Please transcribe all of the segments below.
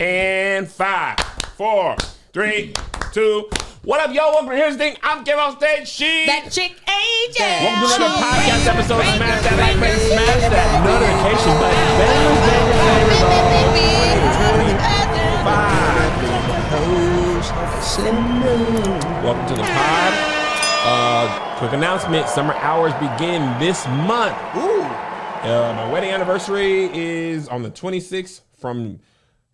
And 5, 4, 3, 2. What up, yo? Welcome to Here's the Thing. I'm Kim on stage. She. That chick AJ. Welcome to another podcast episode. Smash that like button, smash that notification button. Welcome to the pod. Quick announcement. Summer hours begin this month. Ooh. My wedding anniversary is on the 26th from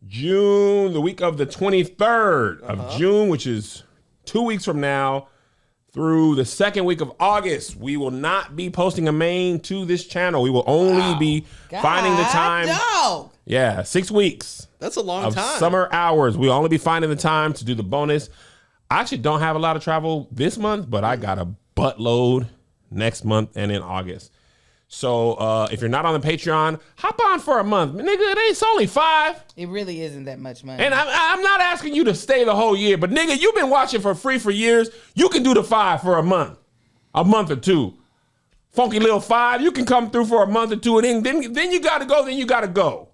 June, the week of the 23rd of June, which is 2 weeks from now, through the second week of August. We will not be posting a main to this channel. We will only be finding the time. Yeah, 6 weeks. That's a long time. Summer hours. We'll only be finding the time to do the bonus. I actually don't have a lot of travel this month, but I got a buttload next month and in August. So if you're not on the Patreon, hop on for a month. Nigga, it's only $5. It really isn't that much money. And I'm not asking you to stay the whole year, but nigga, you've been watching for free for years. You can do the $5 for a month or two. Funky little $5, you can come through for a month or two, and then you gotta go,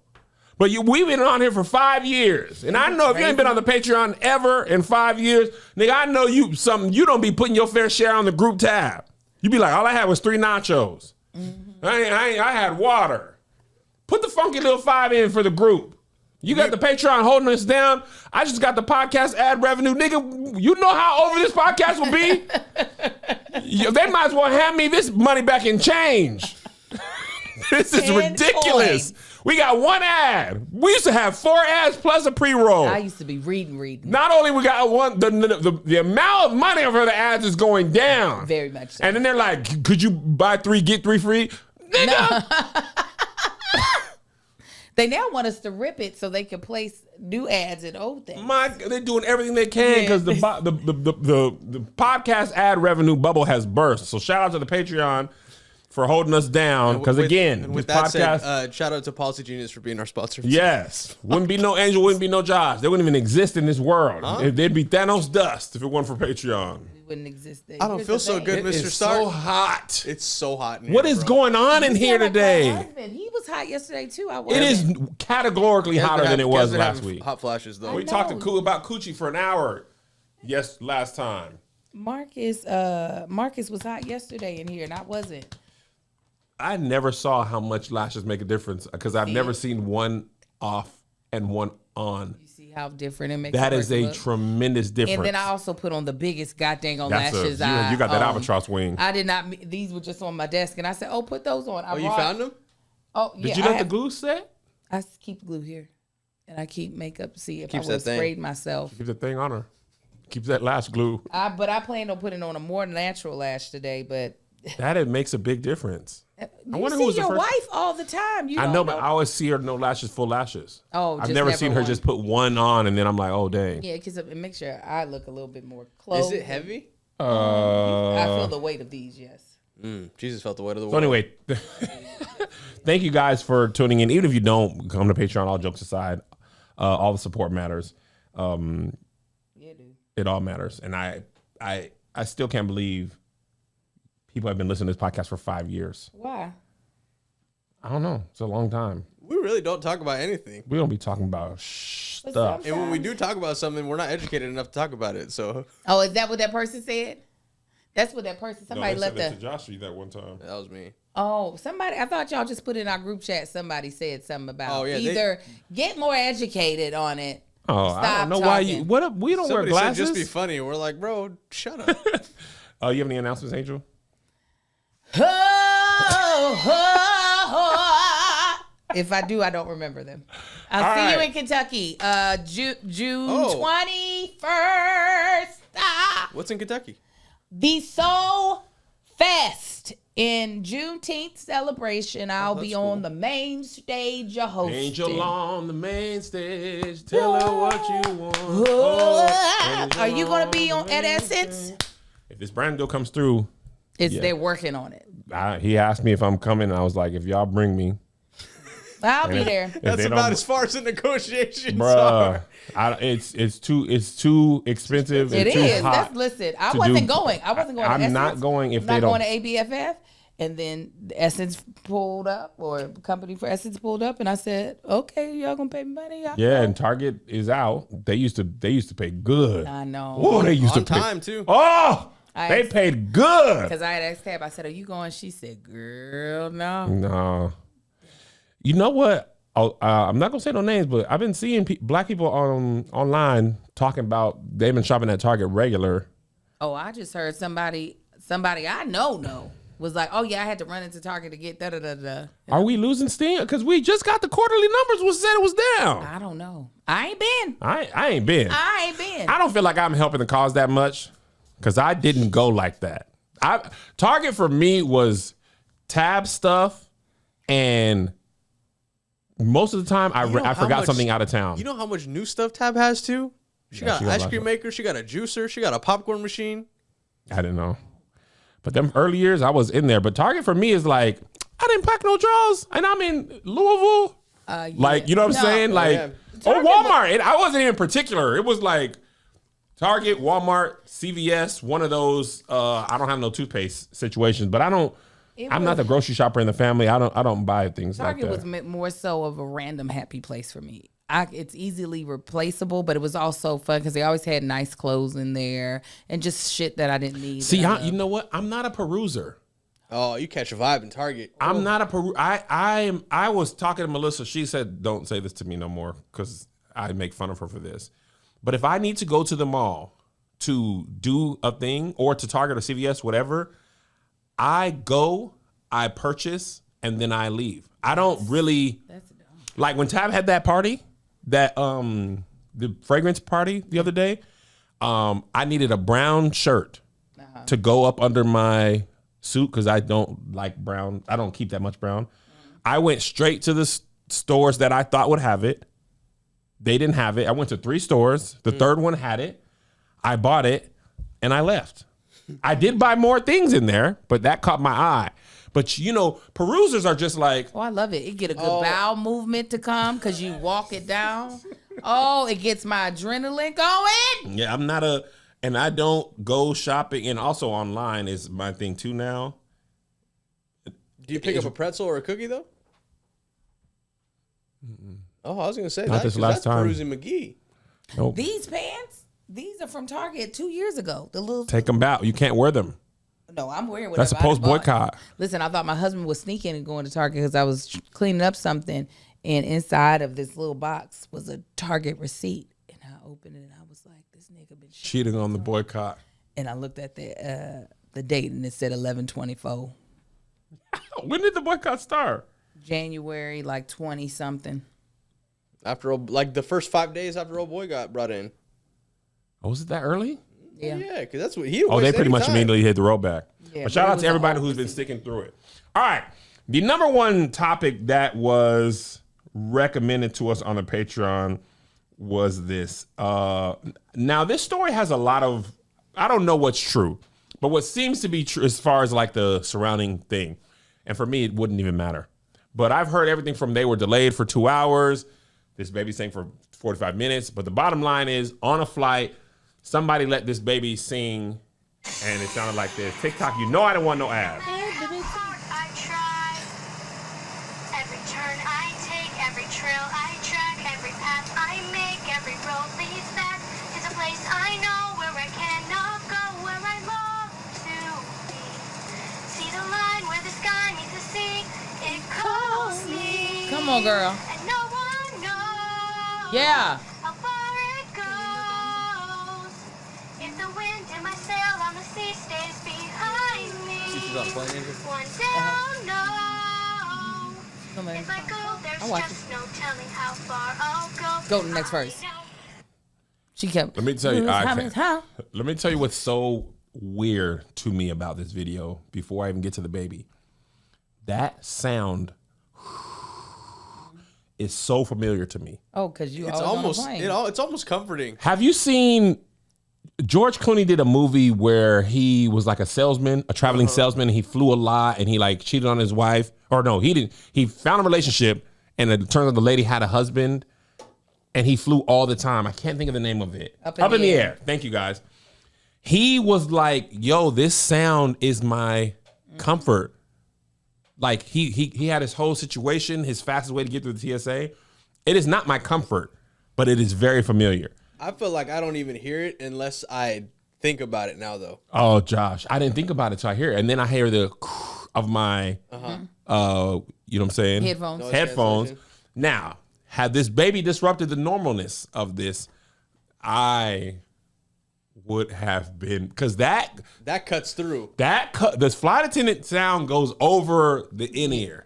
But we've been on here for 5 years. And I know if you ain't been on the Patreon ever in 5 years, nigga, I know you don't be putting your fair share on the group tab. You be like, all I had was 3 nachos. Mm-hmm. I had water. Put the funky little $5 in for the group. You got the Patreon holding us down. I just got the podcast ad revenue. Nigga, you know how over this podcast will be? They might as well hand me this money back in change. This is ridiculous. Coins. We got 1 ad. We used to have 4 ads plus a pre-roll. I used to be reading. Not only we got one, the amount of money for the ads is going down. Very much so. And then they're like, could you buy 3, get 3 free? Nigga. No. They now want us to rip it so they can place new ads and old things. They're doing everything they can because the podcast ad revenue bubble has burst. So shout out to the Patreon for holding us down. Because again, with this that podcast. Said, shout out to Policy Genius for being our sponsor. Yes. Wouldn't be no Angel, wouldn't be no Josh. They wouldn't even exist in this world. Huh? They'd be Thanos dust if it weren't for Patreon. We wouldn't exist there. I don't feel so good, Mr. Stark. It's so hot. It's so hot in here. What is going on in here today? He was hot yesterday too. It is categorically hotter than it was last week. Hot flashes though. We talked about Coochie for an hour. Last time. Marcus was hot yesterday in here, and I wasn't. I never saw how much lashes make a difference because I've never seen one off and one on. You see how different it makes. That is a tremendous difference. And then I also put on the biggest goddamn lashes. You got that albatross wing. I did not. These were just on my desk, and I said, "Oh, put those on." You found them? Oh, yeah. Did you let the glue set? I keep glue here, and I keep makeup. See if Keeps I would have sprayed myself. Keep the thing on her. Keeps that lash glue. But I plan on putting on a more natural lash today. But it makes a big difference. I wonder who was your wife all the time. I know, but I always see her no lashes, full lashes. Oh, I've never seen her just put one on, and then I'm like, oh dang. Yeah, because it makes your eye look a little bit more close. Is it heavy? I feel the weight of these. Yes. Jesus felt the weight of the world. So anyway, thank you guys for tuning in. Even if you don't come to Patreon, all jokes aside, all the support matters. Yeah, dude. It all matters, and I still can't believe people have been listening to this podcast for 5 years. Why? I don't know. It's a long time. We really don't talk about anything. We don't be talking about stuff. And when we do talk about something, we're not educated enough to talk about it. So. Oh, is that what that person said? That's what that person. Somebody left to Josh that one time. That was me. Oh, somebody. I thought y'all just put in our group chat. Somebody said something about either get more educated on it. Oh, I don't know why you. What up? We don't wear glasses. Said just be funny. We're like, bro, shut up. You have any announcements, Angel? If I do, I don't remember them. I'll see you in Kentucky, June 21st. What's in Kentucky? The Soul Fest. In Juneteenth celebration, I'll be on the main stage hosting. Angel on the main stage, tell her what you want. Are you going to be at Essence? If this brand deal comes through. They're working on it. He asked me if I'm coming, and I was like, if y'all bring me. I'll be there. That's about as far as the negotiations are. It's too expensive. It and is. too hot listen, I wasn't going. I wasn't going. I'm not going if they don't. I'm not going to ABFF, And then Essence pulled up, or company for Essence pulled up, and I said, "Okay, y'all gonna pay me money?" Yeah, and Target is out. They used to pay good. I know. Oh, they used On to pay time, too. Oh, they paid good. Because I had asked Tab, I said, "Are you going?" She said, "Girl, no." No. You know what? I'm not gonna say no names, but I've been seeing black people online talking about they've been shopping at Target regular. Oh, I just heard somebody I know was like, "Oh yeah, I had to run into Target to get da da da da." Are we losing steam? Because we just got the quarterly numbers, which said it was down. I don't know. I ain't been. I ain't been. I I don't feel like I'm helping the cause that much because I didn't go like that. Target for me was Tab stuff, and most of the time I forgot something out of town. You know how much new stuff Tab has too? She got an ice cream maker. She got a juicer. She got a popcorn machine. I didn't know. But them early years, I was in there. But Target for me is like, I didn't pack no drawers, and I'm in Louisville. Yeah. Like, you know what I'm saying? Like, Walmart. I wasn't even particular. It was like Target, Walmart, CVS, one of those. I don't have no toothpaste situations, but I'm not the grocery shopper in the family. I don't buy things Target like that. was more so of a random happy place for me. It's easily replaceable, but it was also fun because they always had nice clothes in there and just shit that I didn't need. See, you know what? I'm not a peruser. Oh, you catch a vibe in Target. I'm not a peruser. I was talking to Melissa. She said, "Don't say this to me no more," because I make fun of her for this. But if I need to go to the mall to do a thing or to Target or CVS, whatever, I go, I purchase, and then I leave. I don't really like when Tab had that party. That the fragrance party the other day, I needed a brown shirt to go up under my suit because I don't like brown. I don't keep that much brown. I went straight to the stores that I thought would have it. They didn't have it. I went to 3 stores. The third one had it. I bought it and I left. I did buy more things in there, but that caught my eye. But, you know, perusers are just like... Oh, I love it. It get a good bowel movement to come because you walk it down. Oh, it gets my adrenaline going. Yeah, I'm not a... And I don't go shopping. And also online is my thing, too, now. Do you pick up a pretzel or a cookie, though? Oh, I was going to say, Not this last time. Perusing McGee. Nope. These pants, these are from Target 2 years ago. The little... Take them out. You can't wear them. No, I'm wearing whatever. That's a post boycott. Listen, I thought my husband was sneaking and going to Target because I was cleaning up something, and inside of this little box was a Target receipt, and I opened it and I was like, "This nigga been cheating on the boycott." And I looked at the date and it said 11/24. When did the boycott start? January, like 20 something. After like the first 5 days after old boy got brought in. Oh, was it that early? Yeah, because that's what he. Oh, they pretty much immediately hit the rollback. Yeah, but shout out it to everybody who's been sticking through it. All right, the number one topic that was recommended to us on the Patreon was this. Now, this story has a lot of, I don't know what's true, but what seems to be true as far as like the surrounding thing. And for me, it wouldn't even matter. But I've heard everything from they were delayed for 2 hours, this baby sang for 45 minutes. But the bottom line is, on a flight, somebody let this baby sing, and it sounded like this. TikTok, you know I don't want no ads. I try. Every turn I take, every trail I track, every path I make, every road leads back to the place I know where I cannot go, where I long to be. See the line where the sky meets the sea. It calls me. Come on, girl. And no one knows. Yeah. How far it goes. If the wind in my sail on the sea stays behind me. One day I'll know. If I go, there's just no telling how far I'll go. Go to the next verse. She kept. Let me tell you, Huh? let me tell you what's so weird to me about this video before I even get to the baby. That sound is so familiar to me. Oh, because you It's always almost on a plane. it's almost comforting. Have you seen George Clooney did a movie where he was like a salesman, a traveling salesman, and he flew a lot and he like cheated on his wife. Or no, he didn't. He found a relationship and it turns out the lady had a husband and he flew all the time. I can't think of the name of it. Up in the air. Thank you, guys. He was like, yo, this sound is my comfort. Like he had his whole situation, his fastest way to get through the TSA. It is not my comfort, but it is very familiar. I feel like I don't even hear it unless I think about it now, though. Oh, Josh, I didn't think about it till I hear it, and then I hear the of my, you know what I'm saying? Headphones. Headphones. Now, had this baby disrupted the normalness of this, I would have been, because that cuts through. The flight attendant sound goes over the in-ear.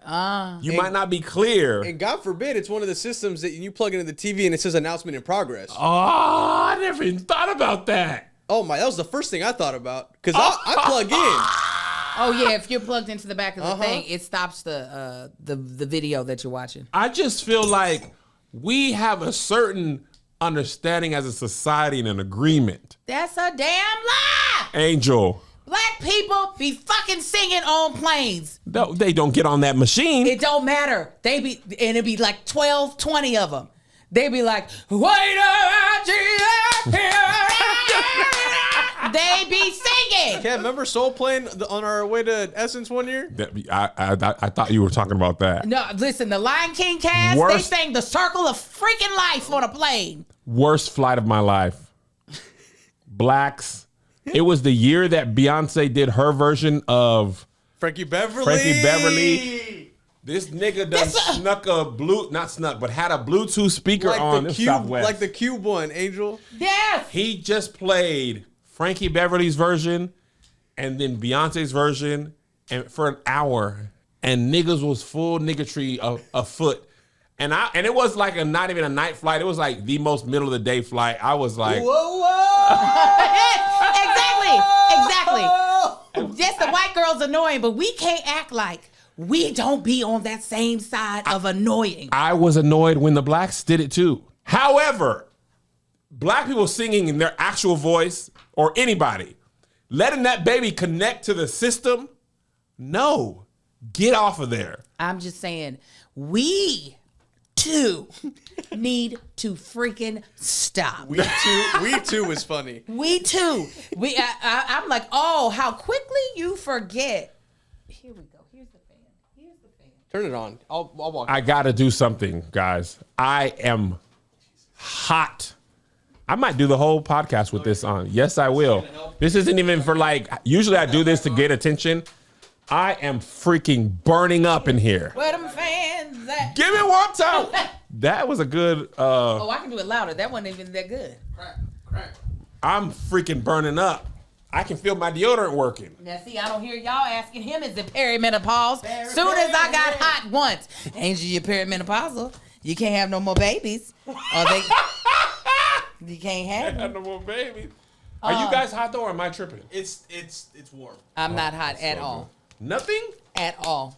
You might not be clear. And God forbid it's one of the systems that you plug into the TV and it says announcement in progress. Oh, I never even thought about that. Oh my, that was the first thing I thought about. Because I plug in. Oh yeah, if you're plugged into the back of the thing, it stops the video that you're watching. I just feel like we have a certain understanding as a society and an agreement. That's a damn lie. Angel. Black people be fucking singing on planes. No, they don't get on that machine. It don't matter. They be, and it be like 12, 20 of them. They be like, they be singing. Can't remember Soul playing on our way to Essence one year? I thought you were talking about that. No, listen, the Lion King cast, they sang The Circle of Freaking Life on a plane. Worst flight of my life. Blacks. It was the year that Beyonce did her version of Frankie Beverly. This nigga done snuck but had a Bluetooth speaker like on Southwest. Like the Cube one, Angel. Yes. He just played Frankie Beverly's version and then Beyonce's version and for an hour, and niggas was full niggatry afoot. And it was like not even a night flight. It was like the most middle of the day flight. I was like, whoa. Exactly. Yes, the white girl's annoying, but we can't act like we don't be on that same side of annoying. I was annoyed when the blacks did it too. However, black people singing in their actual voice or anybody, letting that baby connect to the system, no, get off of there. I'm just saying, we too need to freaking stop. We too is funny. We too. I'm like, oh, how quickly you forget. Here we go. Here's the fan. Turn it on. I'll walk. I gotta do something, guys. I am hot. I might do the whole podcast with this on. Yes, I will. This isn't even for like, usually I do this to get attention. I am freaking burning up in here. Where them fans at? Give me one time. That was a good. Oh, I can do it louder. That wasn't even that good. Crack. I'm freaking burning up. I can feel my deodorant working. Now, see, I don't hear y'all asking him, is it perimenopause? Soon as I got hot once, Angel, you're perimenopausal. You can't have no more babies. You can't have no more babies. Are you guys hot though, or am I tripping? It's warm. I'm not hot at all. Nothing? At all.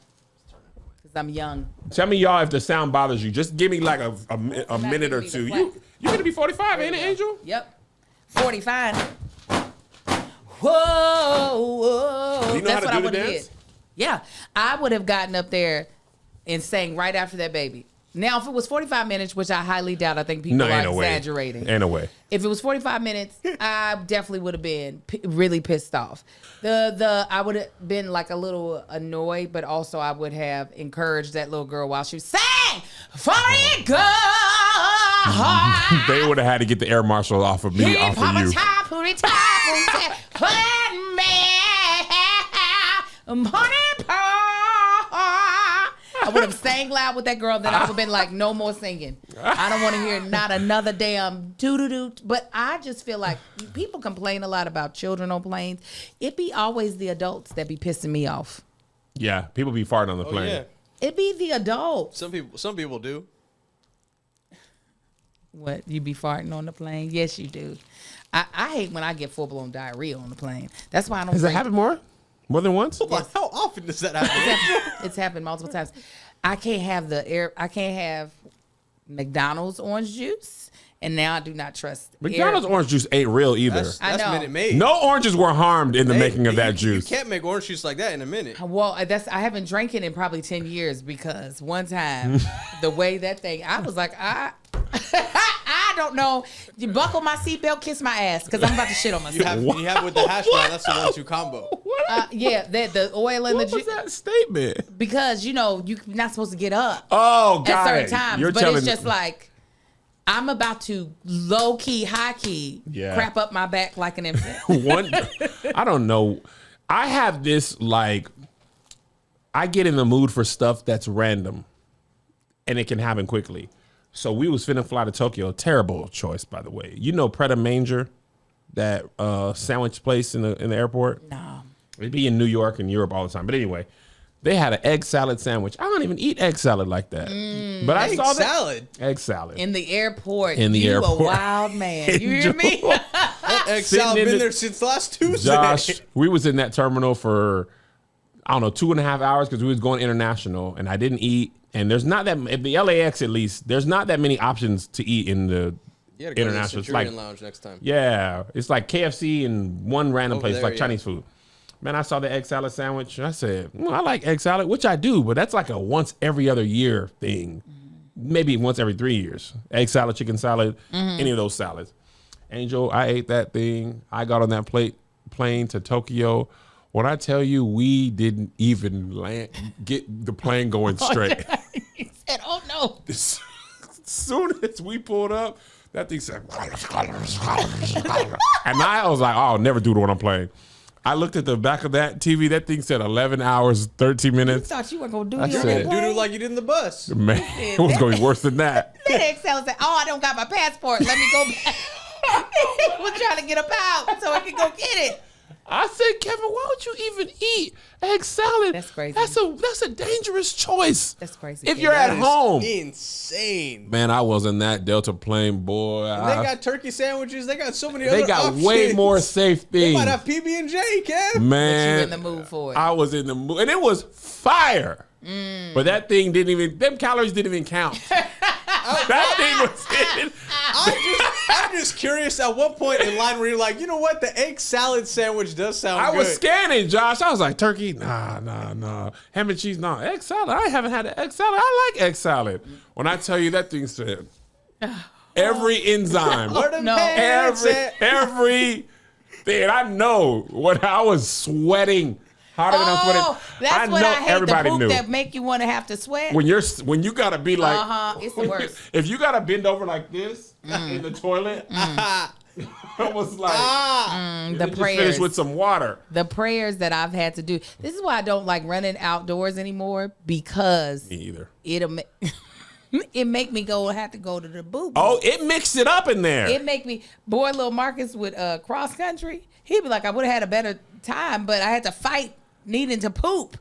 Because I'm young. Tell me, y'all, if the sound bothers you. Just give me like a minute or two. You're going to be 45, ain't it, Angel? Yep. 45. Whoa. Do you know That's how what to do I the would have dance? did. Yeah. I would have gotten up there and sang right after that baby. Now, if it was 45 minutes, which I highly doubt, I think people are exaggerating. Ain't no way. If it was 45 minutes, I definitely would have been really pissed off. I would have been like a little annoyed, but also I would have encouraged that little girl while she was sang for it, girl. They would have had to get the air marshal off of me, off of you. I would have sang loud with that girl, then I would have been like, no more singing. I don't want to hear not another damn doo-doo-doo. But I just feel like people complain a lot about children on planes. It be always the adults that be pissing me off. Yeah, people be farting on the plane. Yeah. It be the adults. Some people do. What, you be farting on the plane? Yes, you do. I hate when I get full-blown diarrhea on the plane. That's why I don't Has it happened more than once? Hold on. How often does that happen? It's happened multiple times. I can't have McDonald's orange juice, and now I do not trust McDonald's orange juice ain't real either. That's I know. Minute Maid. No oranges were harmed in the making of that juice. You can't make orange juice like that in a minute. Well, I haven't drank it in probably 10 years because one time the way that thing, I was like, I don't know. You buckle my seatbelt, kiss my ass, because I'm about to shit on You myself. have with the hash brown. That's the 1-2 combo. Yeah, the oil and What the was that statement? because you're not supposed to get up Oh, at got certain it. times. You're But telling it's just like I'm about to low key, high key crap up my back like an infant. one. I don't know. I have this like. I get in the mood for stuff that's random, and it can happen quickly. So we was finna fly to Tokyo. Terrible choice, by the way. You know Pret a Manger, that sandwich place in the airport. No. It'd be in New York and Europe all the time. But anyway, they had an egg salad sandwich. I don't even eat egg salad like that. But I saw that Salad. egg salad. In the airport. In the you airport. a wild man. You hear me? That egg Sitting salad in been the- there since last Tuesday. Josh, we was in that terminal for, I don't know, 2.5 hours because we was going international and I didn't eat. And there's not that, at the LAX at least, there's not that many options to eat in the You gotta go to the international. It's Centurion like, Lounge next time. yeah, it's like KFC and one random Over place, there, like yeah. Chinese food. Man, I saw the egg salad sandwich. I said, I like egg salad, which I do, but that's like a once every other year thing. Maybe once every 3 years. Egg salad, chicken salad, any of those salads. Angel, I ate that thing. I got on that plane to Tokyo. When I tell you, we didn't even get the plane going straight. He said, oh no. As soon as we pulled up, that thing said, and I was like, oh, I'll never do it when I'm playing. I looked at the back of that TV. That thing said 11 hours, 13 You minutes. thought you were going to do I it on said- that Do plane? like you did in the bus. Man, it was going to be worse than that. That egg salad said, oh, I don't got my passport. Let me go back. We're trying to get up out so I can go get it. I said, Kevin, why would you even eat egg salad? That's crazy. That's a dangerous choice. That's crazy. If you're at That is home. insane. Man, I was in that Delta plane, boy. And they got turkey sandwiches. They got so many They other got options. way more safe They things. might have PB&J, Kev. Man, you in the mood for it. I was in the mood, and it was fire. But that thing them calories didn't even count. That thing was in. I'm just curious at what point in line were you like, you know what, the egg salad sandwich does sound I good. was scanning, Josh. I was like, turkey? Nah. Ham and cheese? Nah. Egg salad? I haven't had an egg salad. I like egg salad. When I tell you that thing said, every enzyme, Where the No. pants at? every thing. I know what I was sweating hotter than I'm sweating. Oh, that's what I hate. everybody the poop knew. that make you want to have to sweat. When you gotta be like, It's the worst. If you gotta bend over like this in the toilet, I was like, The just prayers. finish with some water. The prayers that I've had to do. This is why I don't like running outdoors anymore, because Me either. it make me have to go to the boob. Oh, it mixed it up in there. It make me, boy, little Marcus with cross country, he'd be like, I would have had a better time, but I had to fight needing to poop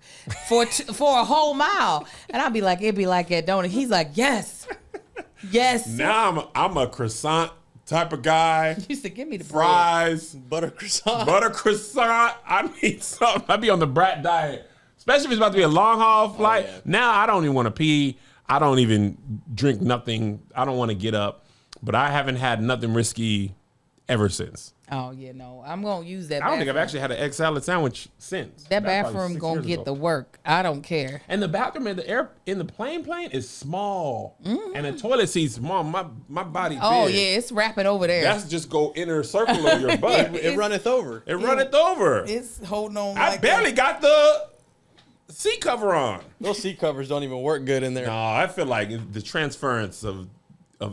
for a whole mile. And I'd be like, it'd be like that, don't it? He's like, yes. Now I'm a croissant type of guy. You used to give me the bread. Fries, Butter croissant. butter croissant. I need something. I'd be on the brat diet, especially if it's about to be a long haul flight. yeah. Now I don't even want to pee. I don't even drink nothing. I don't want to get up. But I haven't had nothing risky ever since. Oh, yeah, no. I'm going to use that I don't think I've bathroom. actually had an egg salad sandwich since. That That's probably bathroom 6 going years to get ago. the work. I don't care. And the bathroom in the plane is small, and the toilet seat's small. My body. Oh, big. yeah, it's wrapping over there. That's just go inner circle of your butt. It runneth over. It runneth over. It's holding on I like barely got the seat cover on. Those seat covers don't even work good in there. No, I feel like the transference of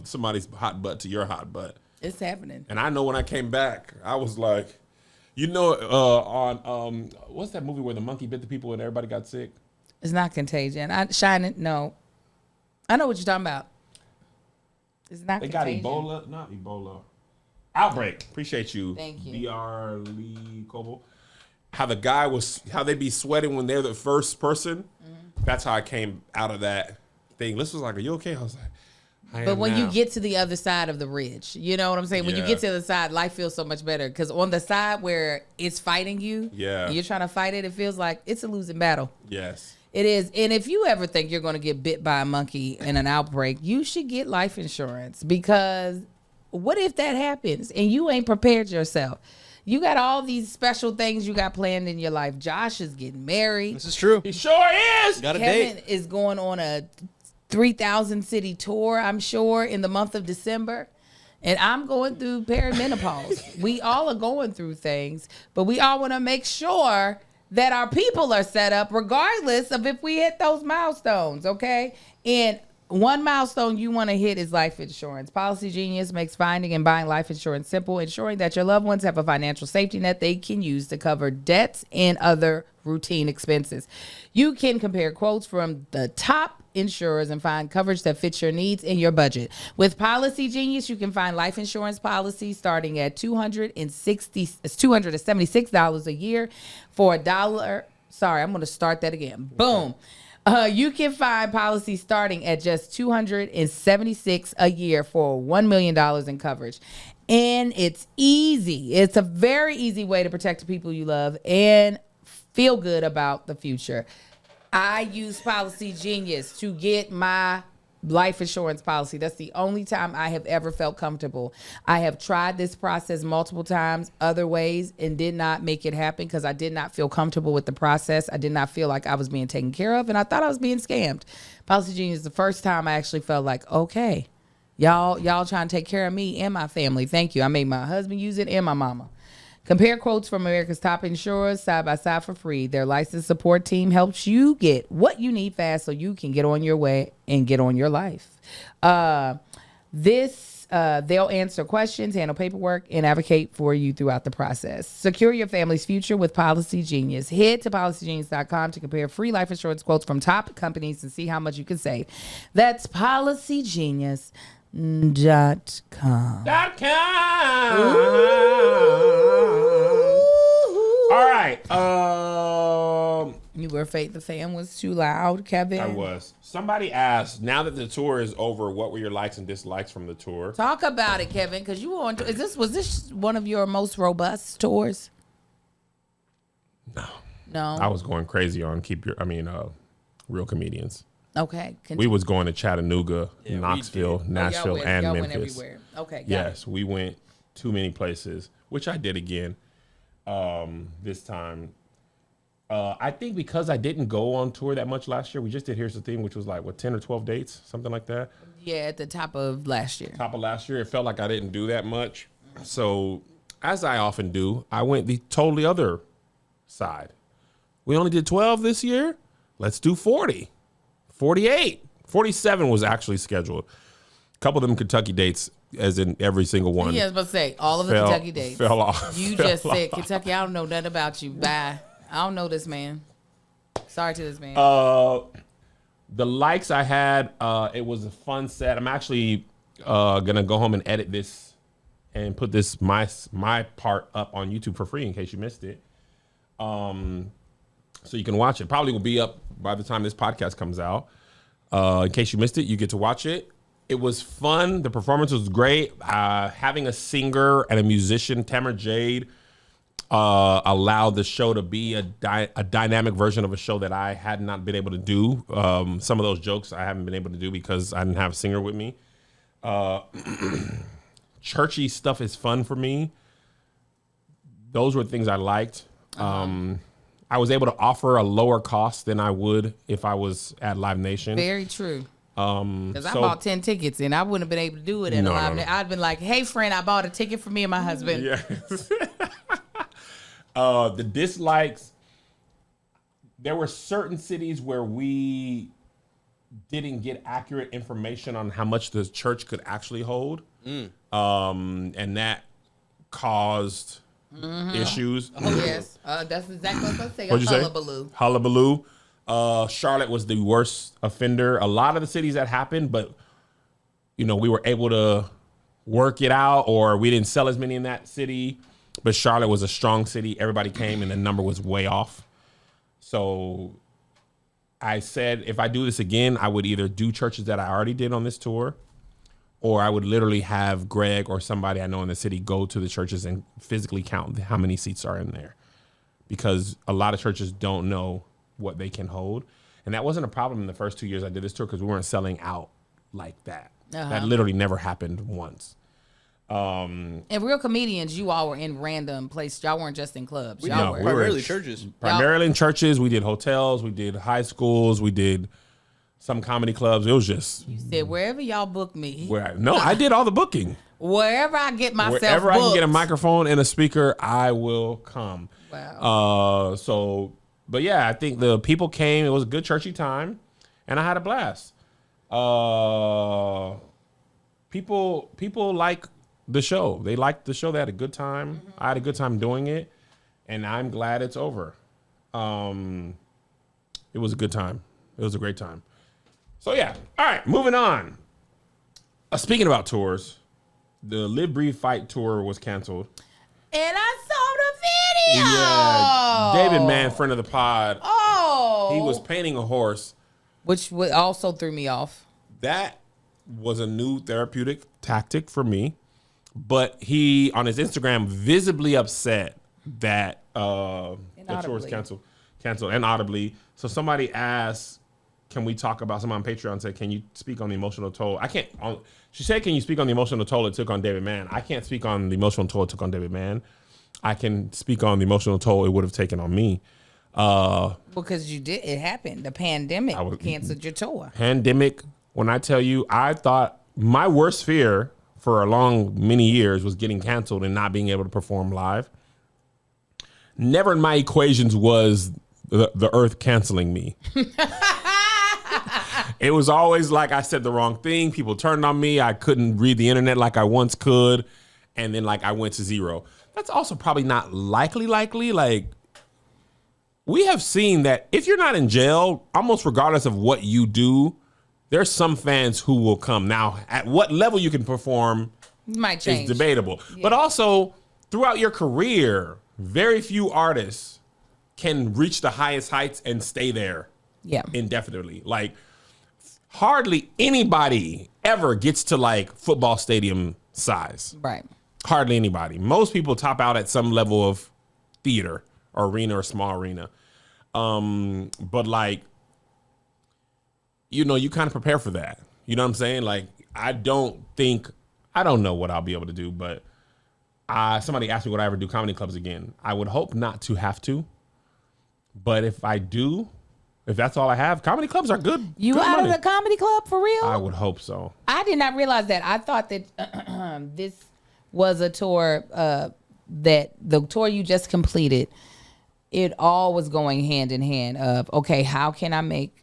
somebody's hot butt to your hot butt. It's happening. And I know when I came back, I was like, on what's that movie where the monkey bit the people and everybody got sick? It's not contagion. Shining, no. I know what you're talking about. It's not They got contagion. Ebola, not Ebola. Outbreak. Appreciate you. Thank you. Dr. Lee Coble. How they be sweating when they're the first person. Mm-hmm. That's how I came out of that thing. Liz was like, "Are you okay?" I was like, I But am when now. you get to the other side of the ridge, you know what I'm saying? When you Yeah. get to the other side, life feels so much better. Because on the side where it's fighting you, Yeah. and you're trying to fight it, it feels like it's a losing battle. Yes. It is. And if you ever think you're going to get bit by a monkey in an outbreak, you should get life insurance, because what if that happens and you ain't prepared yourself? You got all these special things you got planned in your life. Josh is getting married. This is true. He sure is. Got a Kevin date. is going on a 3,000 city tour, I'm sure, in the month of December. And I'm going through perimenopause. We all are going through things, but we all want to make sure that our people are set up regardless of if we hit those milestones, okay? And one milestone you want to hit is life insurance. Policy Genius makes finding and buying life insurance simple, ensuring that your loved ones have a financial safety net they can use to cover debts and other routine expenses. You can compare quotes from the top insurers and find coverage that fits your needs and your budget. With Policy Genius, you can find life insurance policies starting at $276 a year for $1. Sorry, I'm going to start that again. Boom. You can find policies starting at just $276 a year for $1 million in coverage. And it's easy. It's a very easy way to protect the people you love and feel good about the future. I use Policy Genius to get my life insurance policy. That's the only time I have ever felt comfortable. I have tried this process multiple times, other ways, and did not make it happen because I did not feel comfortable with the process. I did not feel like I was being taken care of, and I thought I was being scammed. Policy Genius is the first time I actually felt like, okay, y'all trying to take care of me and my family. Thank you. I made my husband use it and my mama. Compare quotes from America's top insurers side by side for free. Their licensed support team helps you get what you need fast so you can get on your way and get on your life. They'll answer questions, handle paperwork, and advocate for you throughout the process. Secure your family's future with Policy Genius. Head to policygenius.com to compare free life insurance quotes from top companies and see how much you can save. That's policygenius.com. All right. You were afraid the fan was too loud, Kevin? I was. Somebody asked, now that the tour is over, what were your likes and dislikes from the tour? Talk about it, Kevin, because you were on. Was this one of your most robust tours? No. No. I was going crazy on Real Comedians. Okay. We was going to Chattanooga, Knoxville, Nashville, and y'all Memphis. Went everywhere. Okay. Got Yes, we went too many places, which I did again this time. I think because I didn't go on tour that much last year, we just did Here's the Thing, which was like, 10 or 12 dates, something like that. Yeah, at the top of last year. It felt like I didn't do that much. So, as I often do, I went the totally other side. We only did 12 this year. Let's do 40. 48. 47 was actually scheduled. A couple of them Kentucky dates, as in every single one. Yeah, I was about to say, all of the Kentucky dates. Fell off. You just said, Kentucky, I don't know nothing about you. Bye. I don't know this man. Sorry to this man. The likes I had, it was a fun set. I'm actually going to go home and edit this and put this my part up on YouTube for free in case you missed it. So you can watch it. Probably will be up by the time this podcast comes out. In case you missed it, you get to watch it. It was fun. The performance was great. Having a singer and a musician, Tamara Jade, allowed the show to be a dynamic version of a show that I had not been able to do. Some of those jokes I haven't been able to do because I didn't have a singer with me. Churchy stuff is fun for me. Those were things I liked. I was able to offer a lower cost than I would if I was at Live Nation. Very true. Because I bought 10 tickets and I wouldn't have been able to do it at a Live Nation. I'd been like, hey, friend, I bought a ticket for me and my husband. Yes. The dislikes, there were certain cities where we didn't get accurate information on how much the church could actually hold. And that caused issues. Oh, yes. That's exactly what I was going to say. What'd you say? Hullabaloo. Charlotte was the worst offender. A lot of the cities that happened, but we were able to work it out, or we didn't sell as many in that city. But Charlotte was a strong city. Everybody came, and the number was way off. So I said, if I do this again, I would either do churches that I already did on this tour, or I would literally have Greg or somebody I know in the city go to the churches and physically count how many seats are in there. Because a lot of churches don't know what they can hold. And that wasn't a problem in the first 2 years I did this tour because we weren't selling out like that. That literally never happened once. And Real Comedians, you all were in random places. Y'all weren't just in clubs. We Y'all were were primarily churches. Primarily in churches. We did hotels. We did high schools. We did some comedy clubs. It was just Said wherever y'all book me, I did all the booking. wherever I get myself Wherever I can get a booked. microphone and a speaker, I will come. Wow. But yeah, I think the people came. It was a good churchy time, and I had a blast. People like the show. They liked the show. They had a good time. Mm-hmm. I had a good time doing it, and I'm glad it's over. It was a good time. It was a great time. So yeah. All right, moving on. Speaking about tours, the Live Breathe Fight tour was canceled. And I saw the video. Yeah, David Mann, friend of the pod. Oh. He was painting a horse. Which also threw me off. That was a new therapeutic tactic for me. But he, on his Instagram, visibly upset that the tour was canceled and audibly. So somebody asked, can we talk about, someone on Patreon said, can you speak on the emotional toll? She said, can you speak on the emotional toll it took on David Mann? I can't speak on the emotional toll it took on David Mann. I can speak on the emotional toll it would have taken on me. Because it happened. The pandemic canceled your tour. Pandemic, when I tell you, I thought my worst fear for many years was getting canceled and not being able to perform live. Never in my equations was the earth canceling me. It was always like I said the wrong thing. People turned on me. I couldn't read the internet like I once could. And then I went to zero. That's also probably not likely. Like, we have seen that if you're not in jail, almost regardless of what you do, there's some fans who will come. Now, at what level you can perform Might change. is debatable. Yeah. But also, throughout your career, very few artists can reach the highest heights and stay there indefinitely. Like, hardly anybody ever gets to football stadium size. Right. Hardly anybody. Most people top out at some level of theater or arena or small arena. But you kind of prepare for that. You know what I'm saying? I don't know what I'll be able to do, but somebody asked me would I ever do comedy clubs again. I would hope not to have to. But if I do, if that's all I have, comedy clubs are good. You good out money. of the comedy club for real? I would hope so. I did not realize that. I thought that this was a tour that the tour you just completed, it all was going hand in hand of, okay, how can I make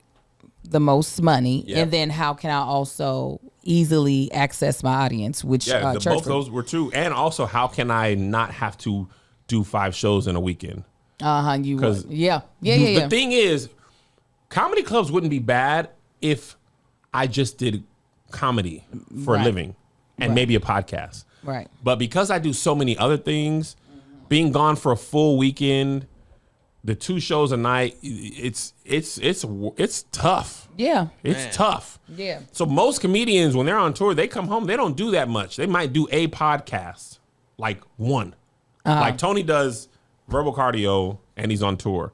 the most money? Yep. And then how can I also easily access my audience, which both of those were true. And also, how can I not have to do 5 shows in a weekend? The thing is, comedy clubs wouldn't be bad if I just did comedy for a living and maybe a podcast. Right. But because I do so many other things, being gone for a full weekend, the 2 shows a night, it's tough. Yeah. It's tough. Yeah. So most comedians, when they're on tour, they come home, they don't do that much. They might do a podcast, one. Like Tony does verbal cardio and he's on tour.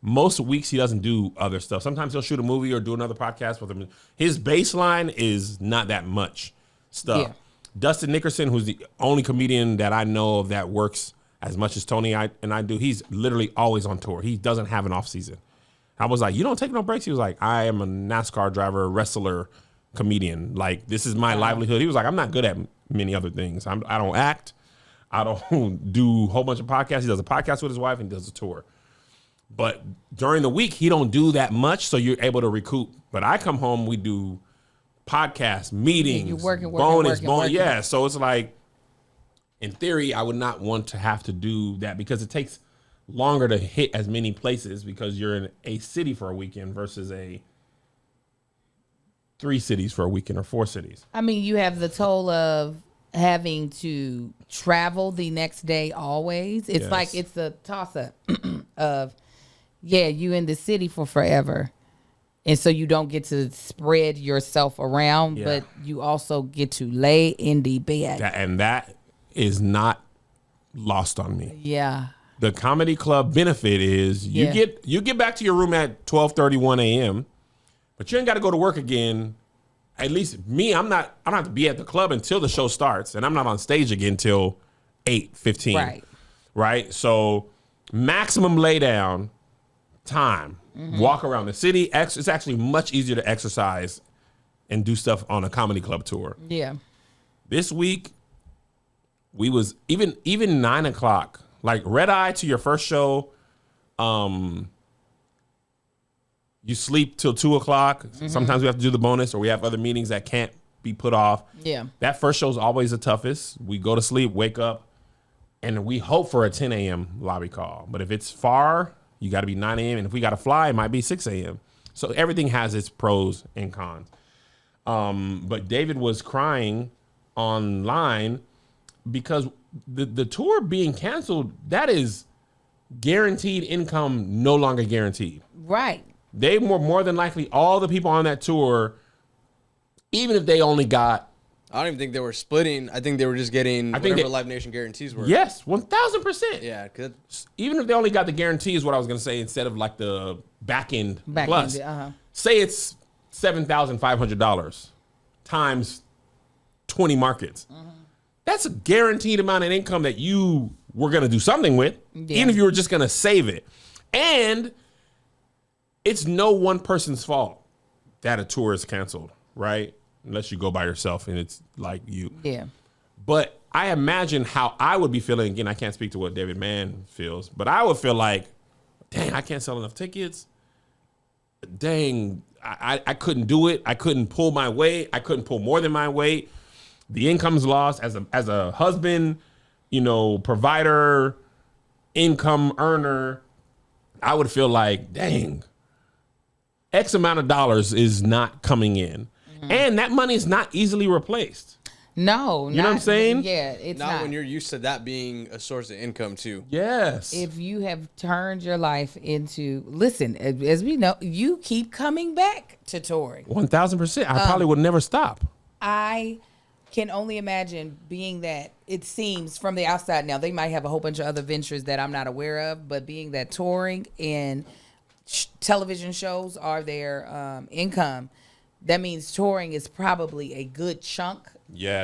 Most weeks he doesn't do other stuff. Sometimes he'll shoot a movie or do another podcast with him. His baseline is not that much stuff. Yeah. Dustin Nickerson, who's the only comedian that I know of that works as much as Tony and I do, he's literally always on tour. He doesn't have an off season. I was like, you don't take no breaks? He was like, I am a NASCAR driver, wrestler, comedian. This is my livelihood. He was like, I'm not good at many other things. I don't act. I don't do a whole bunch of podcasts. He does a podcast with his wife and does a tour. But during the week, he don't do that much, so you're able to recoup. But I come home, we do podcasts, meetings, you're working. Yeah, so it's in theory, I would not want to have to do that because it takes longer to hit as many places because you're in a city for a weekend versus 3 cities for a weekend or 4 cities. I mean, you have the toll of having to travel the next day always. It's Yes. it's a toss-up of, you in the city for forever. And so you don't get to spread yourself around, but you also get to lay in the bed. That is not lost on me. Yeah. The comedy club benefit is you get back to your room at 12:31 a.m., but you ain't got to go to work again. At least me, I don't have to be at the club until the show starts, and I'm not on stage again till 8:15. Right. Right? So maximum lay down time. walk around the city. It's actually much easier to exercise and do stuff on a comedy club tour. Yeah. This week, we was even 9 o'clock, like red eye to your first show. You sleep till 2 o'clock. Sometimes we have to do the bonus, or we have other meetings that can't be put off. Yeah. That first show is always the toughest. We go to sleep, wake up, and we hope for a 10 a.m. lobby call. But if it's far, you got to be 9 a.m. And if we got to fly, it might be 6 a.m. So everything has its pros and cons. But David was crying online because the tour being canceled, that is guaranteed income no longer guaranteed. Right. They were more than likely, all the people on that tour, even if they only got... I don't even think they were splitting. I think they were just getting whatever Live Nation guarantees were. Yes, 1,000%. Yeah. Even if they only got the guarantees, what I was going to say, instead of like the back end plus. Say it's $7,500 times 20 markets. That's a guaranteed amount of income that you were going to do something with, even if you were just going to save it. And it's no one person's fault that a tour is canceled, right? Unless you go by yourself and it's like you. Yeah. But I imagine how I would be feeling. Again, I can't speak to what David Mann feels, but I would feel like, dang, I can't sell enough tickets. Dang, I couldn't do it. I couldn't pull my weight. I couldn't pull more than my weight. The income's lost as a husband, provider, income earner. I would feel like, dang, X amount of dollars is not coming in. And that money is not easily replaced. No. You know what I'm saying? Yeah, it's not. When you're used to that being a source of income too. Yes. If you have turned your life into, listen, as we know, you keep coming back to touring. 1,000%. I probably would never stop. I can only imagine being that, it seems from the outside, now they might have a whole bunch of other ventures that I'm not aware of, but being that touring and television shows are their income, that means touring is probably a good chunk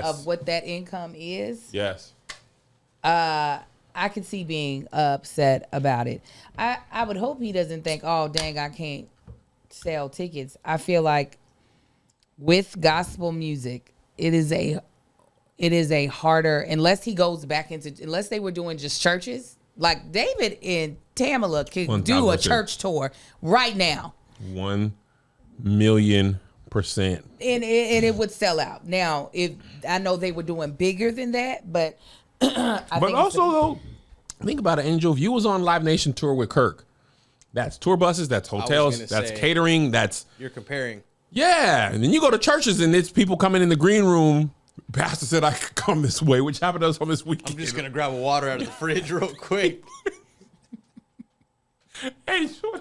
of what that income is. Yes. I could see being upset about it. I would hope he doesn't think, oh, dang, I can't sell tickets. I feel like with gospel music, it is a harder, unless he goes back unless they were doing just churches. Like David and Tamala could do a church tour right now. 1,000,000%. And it would sell out. Now, if I know they were doing bigger than that, but though, think about it, Angel. If you was on Live Nation tour with Kirk, that's tour buses, that's hotels, that's catering, you're comparing. Yeah, and then you go to churches and it's people coming in the green room. Pastor said I could come this way, which happened to us on this weekend. I'm just gonna grab a water out of the fridge real quick. Angel,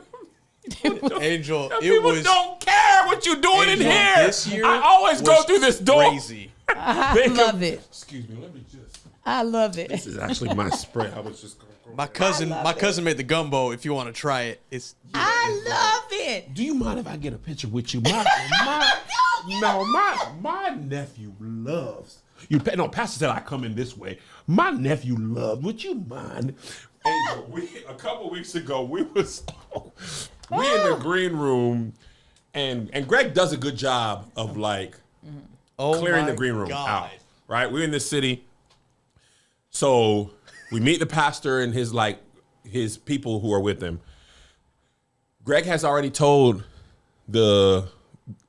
people don't care what you're doing in here. This year I always go through this door. Crazy. I love it. Excuse me, let me just. I love it. This is actually my spread. I was just going. My cousin made the gumbo. If you want to try it, I love it. Do you mind if I get a picture with you? My nephew loves you. No, Pastor said I come in this way. My nephew loves. Would you mind? Angel, a couple weeks ago we in the green room, and Greg does a good job of clearing the green room out. Right, we're in this city, so we meet the pastor and his people who are with him. Greg has already told the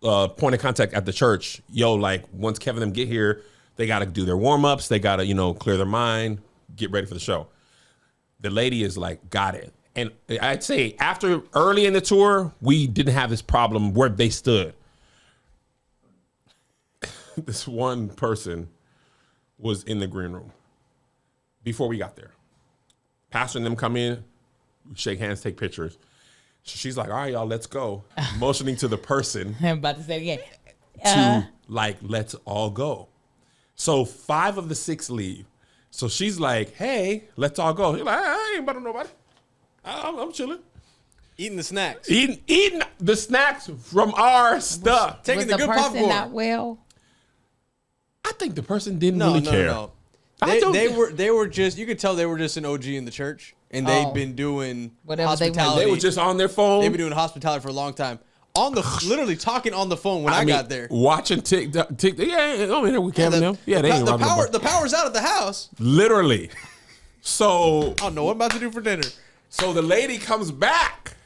point of contact at the church, once Kevin and them get here, they got to do their warm-ups. They got to, clear their mind, get ready for the show. The lady is got it. And I'd say early in the tour, we didn't have this problem where they stood. This one person was in the green room before we got there. Pastor and them come in, we shake hands, take pictures. So she's like, all right, y'all, let's go. Motioning to the person. I'm about to say it again. Let's all go. So 5 of the 6 leave. So she's like, hey, let's all go. He's like, I ain't about to nobody. I'm chilling. Eating the snacks. Eating the snacks from our stuff. Taking was the good person popcorn. Not well? I think the person didn't really care. No. They were just, you could tell they were just an OG in the church, and they'd been doing whatever they hospitality. They were just on their phone. They've been doing hospitality for a long time. Literally talking on the phone when I got there. Watching TikTok. Yeah, I mean, we having them. Yeah, the power's out at the house. Literally. So I don't know what I'm about to do for dinner. So the lady comes back.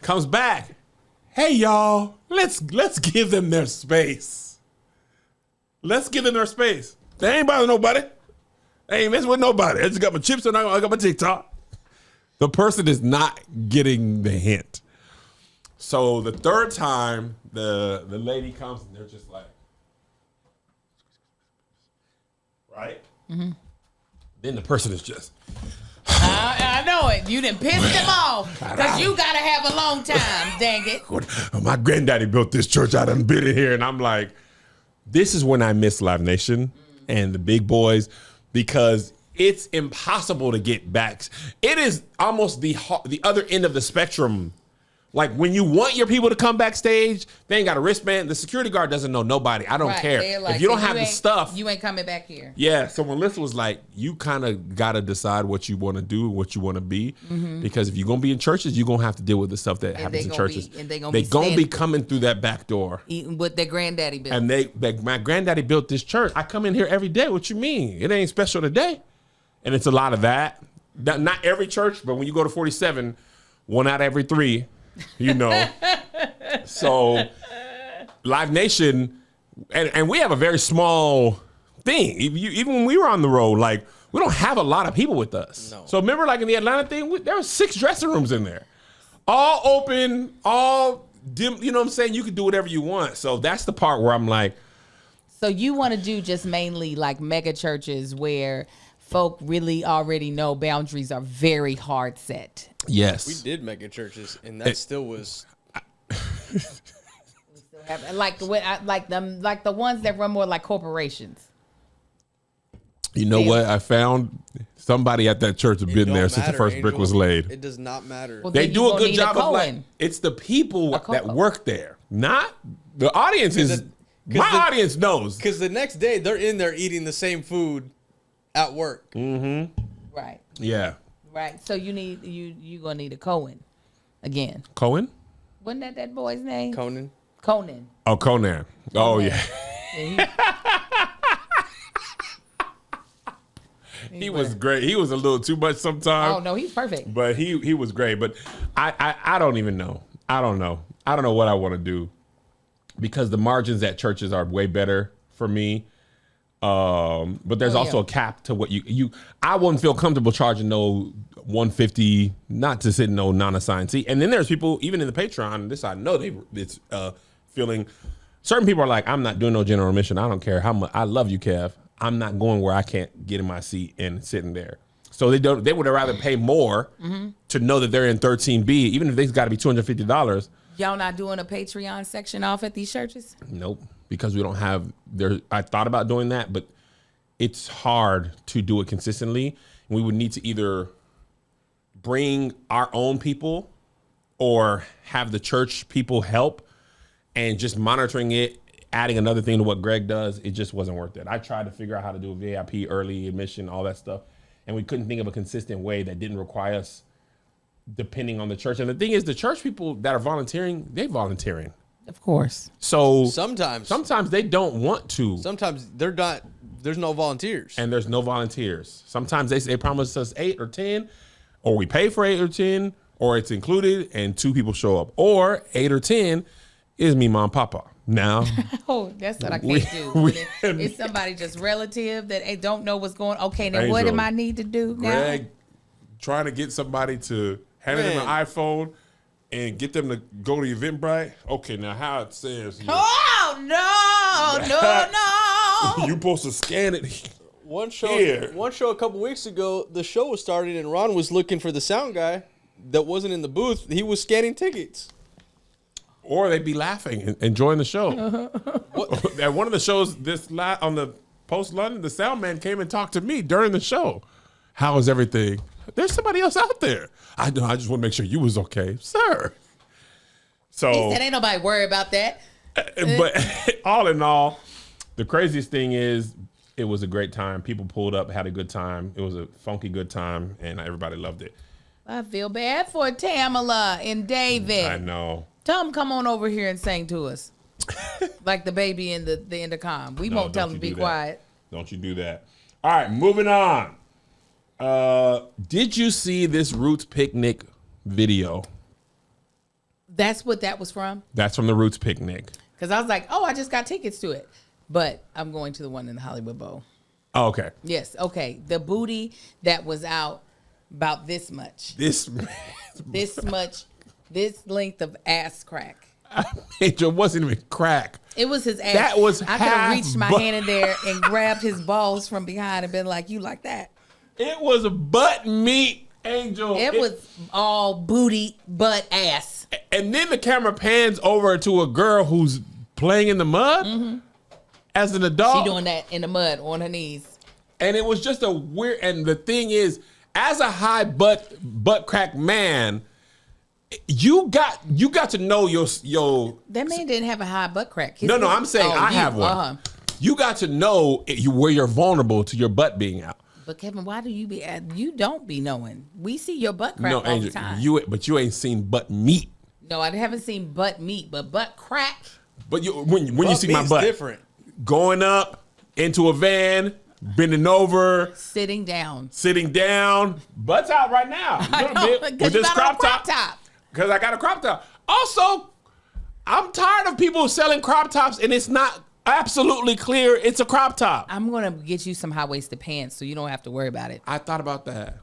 Hey y'all, let's give them their space. Let's give them their space. They ain't bothering nobody. They ain't messing with nobody. I just got my chips and I got my TikTok. The person is not getting the hint. So the third time, the lady comes and they're just like, right? Mm-hmm. Then the person is just, I know it. You done pissed them off because you got to have a long time, dang it. My granddaddy built this church. I done been in here. And I'm like, this is when I miss Live Nation and the big boys, because it's impossible to get back. It is almost the other end of the spectrum. Like when you want your people to come backstage, they ain't got a wristband. The security guard doesn't know nobody. I don't care. Like, if you don't have the stuff. You ain't coming back here. Yeah. So when Lisa was like, you kind of got to decide what you want to do, what you want to be. Mm-hmm. Because if you're going to be in churches, you're going to have to deal with the stuff that happens in churches. They're going to be coming through that back door. Eating what their granddaddy built. And my granddaddy built this church. I come in here every day. What you mean? It ain't special today. And it's a lot of that. Not every church, but when you go to 47, 1 out of every 3. You know, so Live Nation, and we have a very small thing. Even when we were on the road, like we don't have a lot of people with us. No. So remember, like in the Atlanta thing, there were 6 dressing rooms in there, all open, all dim. You know what I'm saying? You can do whatever you want. So that's the part where I'm like, so you want to do just mainly like mega churches where folk really already know boundaries are very hard set. Yes. We did mega churches, and that still was. We still have, like the ones that run more like corporations. You know what? I found somebody at that church had been there since the first brick was laid. It does not matter. Well, they do a good job of like, it's the people that work there, not the audience. Audience knows. Because the next day they're in there eating the same food at work. Mm-hmm. Right. Yeah. Right. So you gonna need a Cohen again. Cohen? Wasn't that boy's name? Conan. Oh, Conan. Oh yeah. He was great. He was a little too much sometimes. Oh no, he's perfect. But he was great. But I don't even know. I don't know what I want to do, because the margins at churches are way better for me. But there's also a cap to what I wouldn't feel comfortable charging no $150 not to sit in no non-assigned seat. And then there's people even in the Patreon. This I know it's feeling. Certain people are like, I'm not doing no general admission. I don't care how much I love you, Kev. I'm not going where I can't get in my seat and sitting there. So they would rather pay more to know that they're in 13B, even if they've got to be $250. Y'all not doing a Patreon section off at these churches? Nope. Because we don't have there. I thought about doing that, but it's hard to do it consistently. We would need to either bring our own people or have the church people help, and just monitoring it, adding another thing to what Greg does. It just wasn't worth it. I tried to figure out how to do a VIP, early admission, all that stuff, and we couldn't think of a consistent way that didn't require us depending on the church. And the thing is, the church people that are volunteering, they're volunteering. Of course. So sometimes they don't want to. Sometimes they're not. There's no volunteers. And there's no volunteers. Sometimes they promise us 8 or 10, or we pay for 8 or 10, or it's included and 2 people show up, or 8 or 10 is me, mom, papa. Now, oh, that's what I can't do. It's somebody just relative that don't know what's going on. Okay, now what am I need to do now? Greg trying to get somebody to hand them an iPhone and get them to go to Eventbrite. Okay, now how it says here. Oh, no. You supposed to scan it. One show a couple weeks ago, the show was started and Ron was looking for the sound guy that wasn't in the booth. He was scanning tickets. Or they'd be laughing and enjoying the show. At one of the shows on the Post London, the sound man came and talked to me during the show. How is everything? There's somebody else out there. I know. I just want to make sure you was okay, sir. So he said, "Ain't nobody worried about that." But all in all, the craziest thing is It was a great time. People pulled up, had a good time. It was a funky good time, and everybody loved it. I feel bad for Tamala and David. I know. Tell them come on over here and sing to us. Like the baby in the intercom. We won't tell them to be quiet. Don't you do that. All right, moving on. Did you see this Roots Picnic video? That's what that was from? That's from the Roots Picnic. Because I was like, oh, I just got tickets to it. But I'm going to the one in the Hollywood Bowl. Oh, okay. Yes, okay. The booty that was out about this much. This much. This length of ass crack. It wasn't even crack. It was his ass. That was I could have reached my hand in there and grabbed his balls from behind and been like, you like that? It was a butt meat, Angel. It was all booty, butt, ass. And then the camera pans over to a girl who's playing in the mud as an adult. She doing that in the mud on her knees. And it was just a weird, and the thing is, as a high butt crack man, you got to know your That man didn't have a high butt crack. No, I'm saying I have one. You got to know where you're vulnerable to your butt being out. But Kevin, why do you don't be knowing? We see your butt crack all the time. But you ain't seen butt meat. No, I haven't seen butt meat, but butt crack. But when you see my butt, different. Going up into a van, bending over, sitting down, butt's out right now. With this crop top. Because I got a crop top. Also, I'm tired of people selling crop tops and it's not absolutely clear it's a crop top. I'm gonna get you some high-waisted pants so you don't have to worry about it. I thought about that.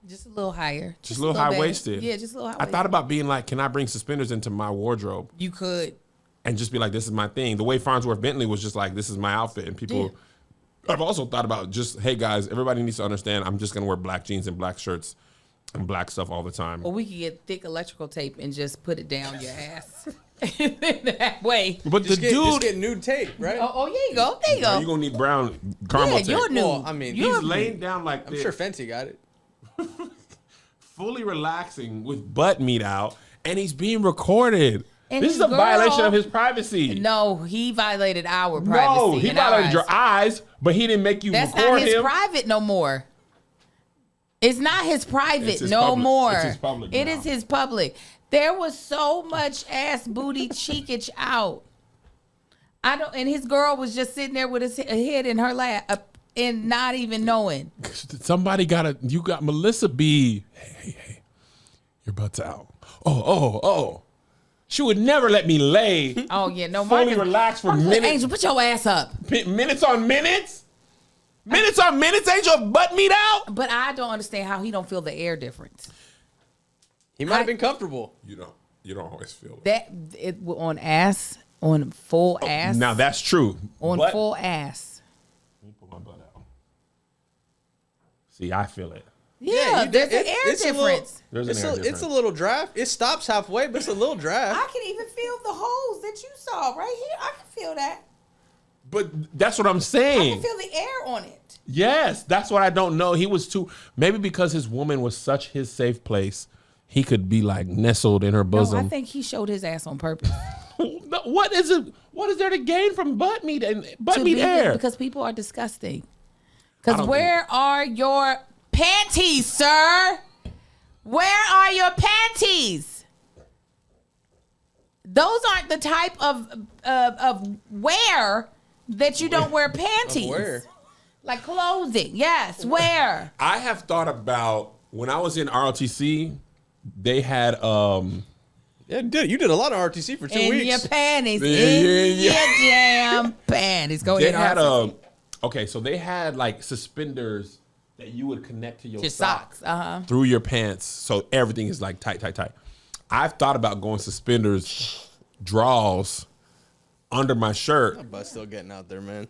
Just a little higher. Just a little high-waisted. Yeah, just a little high-waisted. I thought about being like, can I bring suspenders into my wardrobe? You could. And just be like, this is my thing. The way Farnsworth Bentley was just like, this is my outfit. And people, I've also thought about just, hey guys, everybody needs to understand I'm just going to wear black jeans and black shirts and black stuff all the time. Or we could get thick electrical tape and just put it down your ass. That way. But just get nude tape, right? Oh, there you go. There you go. You're going to need brown caramel tape. You're nude. Well, I mean, he's laying down like I'm this. sure Fenty got it. Fully relaxing with butt meat out, and he's being recorded. And this is a violation of his privacy. No, he violated our privacy. No, he violated your eyes, but he didn't make you record him. That's not his private no more. It's not his private no more. It's his public. It is his public. There was so much ass booty cheekage out. And his girl was just sitting there with his head in her lap and not even knowing. Somebody you got Melissa B. Hey, your butt's out. Oh. She would never let me lay. Oh, yeah. No, fully relaxed for minutes. Angel, put your ass up. Minutes on minutes? Minutes on minutes, Angel, butt meat out? But I don't understand how he don't feel the air difference. He might have been comfortable. You don't always feel that. On full ass. Now that's true. Full ass. Let me pull my butt out. See, I feel it. Yeah, there's an air difference. It's a little draft. It stops halfway, but it's a little draft. I can even feel the holes that you saw right here. I can feel that. But that's what I'm saying. I can feel the air on it. Yes, that's what I don't know. He was maybe because his woman was such his safe place, he could be like nestled in her bosom. No, I think he showed his ass on purpose. What is it? What is there to gain from butt meat and butt meat air? Because people are disgusting. Because where are your panties, sir? Where are your panties? Those aren't the type of wear that you don't wear panties. Where? Like clothing. Yes, wear. I have thought about when I was in ROTC, they had Yeah, you did a lot of RTC for 2 weeks. In your panties. Yeah. Your damn panties. Go They ahead. had okay, so they had like suspenders that you would connect to your socks. Through your pants, so everything is like tight. I've thought about going suspenders, draws under my shirt. My butt's still getting out there, man.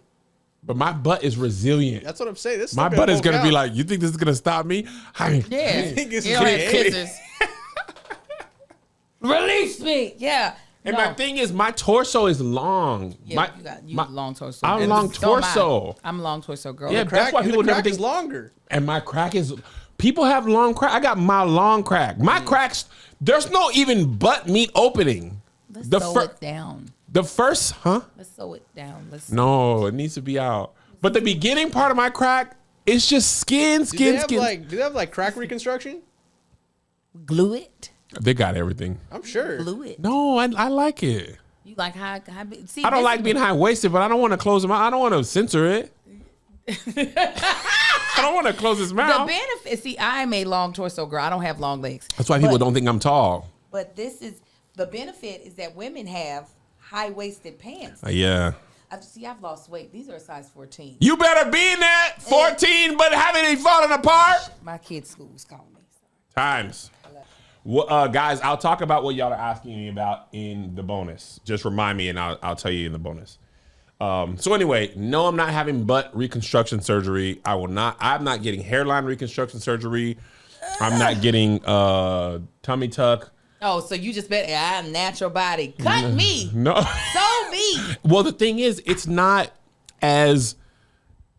But my butt is resilient. That's what I'm saying. My butt is gonna be like, you think this is gonna stop me? Yeah. I think it's You don't have scissors. Release me. Yeah. And my thing is, my torso is long. Yeah, you got long torso. I'm long torso. I'm long torso, girl. Yeah, that's why people never think is longer. And my crack is. People have long crack. I got my long crack. My cracks. There's no even butt meat opening. Let's sew it down. The first, huh? Let's sew it down. No, it needs to be out. But the beginning part of my crack, it's just skin. Do they have like crack reconstruction? Glue it. They got everything. I'm sure. Glue it. No, I like it. You like high see, I don't this like is- being high waisted, but I don't want to close them. I don't want to censor it. I don't want to close his The mouth. benefit. See, I am a long torso girl. I don't have long legs. That's why people But- don't think I'm tall. But this is the benefit is that women have high waisted pants. Yeah. I've lost weight. These are a size 14. You better be in that 14, but haven't they fallen apart? My kids' schools call me. Times. Well, guys, I'll talk about what y'all are asking me about in the bonus. Just remind me, and I'll tell you in the bonus. So anyway, no, I'm not having butt reconstruction surgery. I'm not getting hairline reconstruction surgery. I'm not getting tummy tuck. Oh, so you just bet I'm natural body. Cut me. No. So me. Well, the thing is, it's not as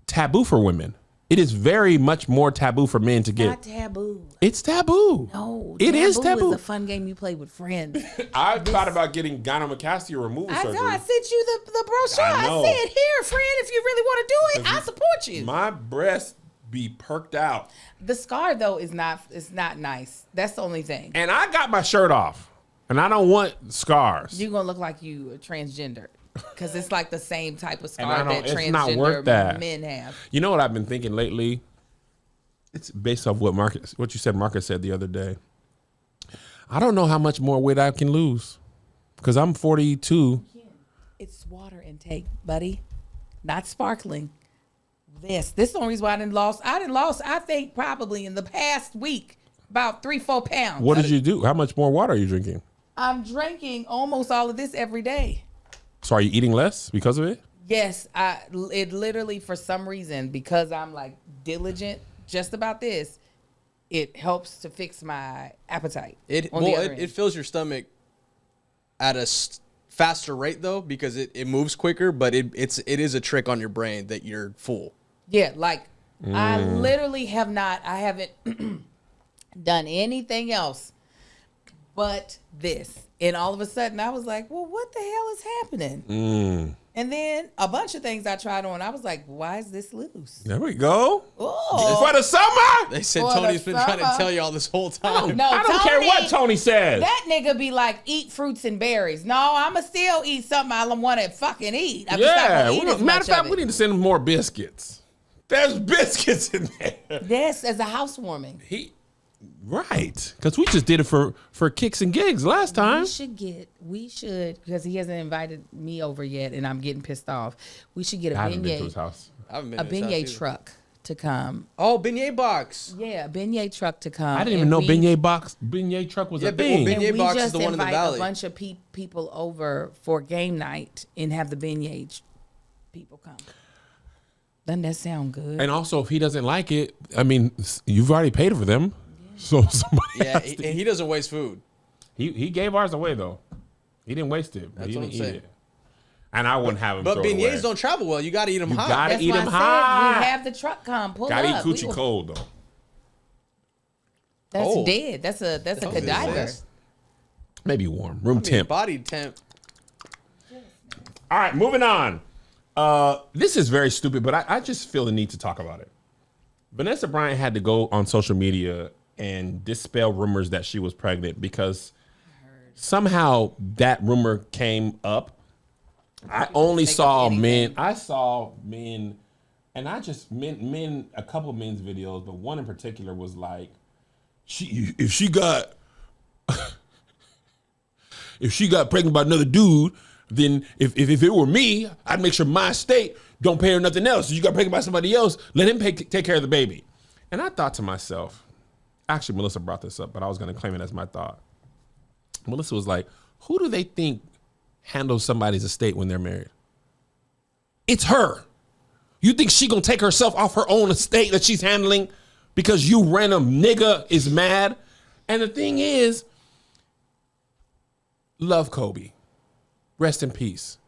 taboo for women. It is very much more taboo for men to get. Not taboo. It's taboo. No, it is taboo. It's a fun game you play with friends. I thought about getting gynecomastia removal I surgery. know. I sent you the brochure. I know. I said, here, friend, if you really want to do it, I support you. My breasts be perked out. The scar though is not nice. That's the only thing. And I got my shirt off. And I don't want scars. You're gonna look like you are transgender. Because it's like the same type of And scar I that don't- it's not worth transgender that. men have. You know what I've been thinking lately? It's based off what you said Marcus said the other day. I don't know how much more weight I can lose. Because I'm 42. It's water intake, buddy. Not sparkling. This is the only reason why I didn't lost, I think, probably in the past week, about 3-4 pounds. What did you do? How much more water are you drinking? I'm drinking almost all of this every day. So are you eating less because of it? Yes, it literally, for some reason, because I'm like diligent just about this, it helps to fix my appetite. It fills your stomach at a faster rate though, because it moves quicker, but it is a trick on your brain that you're full. Yeah, like I literally haven't done anything else but this. And all of a sudden I was like, well, what the hell is happening? And then a bunch of things I tried on, I was like, why is this loose? There we go. Oh. For the summer. They said For Tony's the been trying to summer. tell you all this whole time. No, I don't care what Tony says. That nigga be like, eat fruits and berries. No, I'ma still eat something I want to fucking eat. I'm just not Yeah. gonna eat as Matter much of fact, of we it. need to send him more biscuits. There's biscuits in there. Yes, as a housewarming. Right. Because we just did it for kicks and gigs last time. We should, because he hasn't invited me over yet and I'm getting pissed off. We should get a I haven't been to his beignet, house. I haven't been a to his house beignet either. truck to come. Oh, beignet box. Yeah, a beignet truck to come. I didn't even know beignet truck was a Yeah, thing. beignet And we box is just the one in the invite a valley. bunch of people over for game night and have the beignet people come. Doesn't that sound good? And also, if he doesn't like it, I mean, you've already paid for them. So somebody Yeah, has to and he doesn't waste food. He gave ours away, though. He didn't waste it, but That's he what didn't I'm eat saying. it. And I wouldn't have him But throw it away. beignets don't travel well. You got to eat them You hot. gotta That's eat why them I hot. said we have the truck come. Pull Gotta eat up. We coochie will- cold, though. That's Oh. dead. That's a cadaver. Maybe warm. Room temp. Body temp. All right, moving on. This is very stupid, but I just feel the need to talk about it. Vanessa Bryant had to go on social media and dispel rumors that she was pregnant because somehow that rumor came up. I only saw men. I saw men, and I just men. A couple of men's videos, but one in particular was like, if she got pregnant by another dude, then if it were me, I'd make sure my estate don't pay her nothing else. So you got pregnant by somebody else, let him take care of the baby. And I thought to myself, actually Melissa brought this up, but I was going to claim it as my thought. Melissa was like, who do they think handles somebody's estate when they're married? It's her. You think she gonna take herself off her own estate that she's handling because you random nigga is mad? And the thing is, love Kobe. Rest in peace.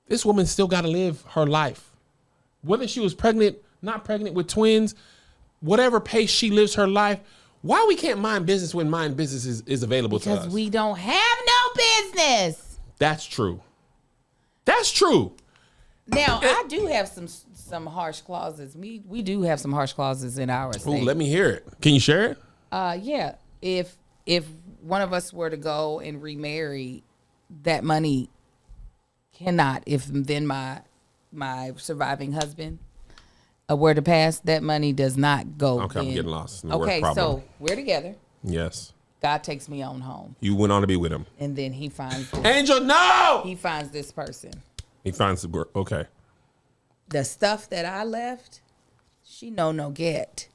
This woman still got to live her life. Whether she was pregnant, not pregnant with twins, whatever pace she lives her life, why we can't mind business when mind business is available to us? Because we don't have no business. That's true. That's true. Now, I do have some harsh clauses. We do have some harsh clauses in our Ooh, estate. let me hear it. Can you share it? Yeah. If one of us were to go and remarry, that money cannot. If then my surviving husband were to pass, that money does not go. Okay, I'm then. getting lost in the word Okay, problem. so we're together. Yes. God takes me on home, You went on to be with him. and then he finds Angel, no! he finds this person. He finds the work. Okay. The stuff that I left, she no get.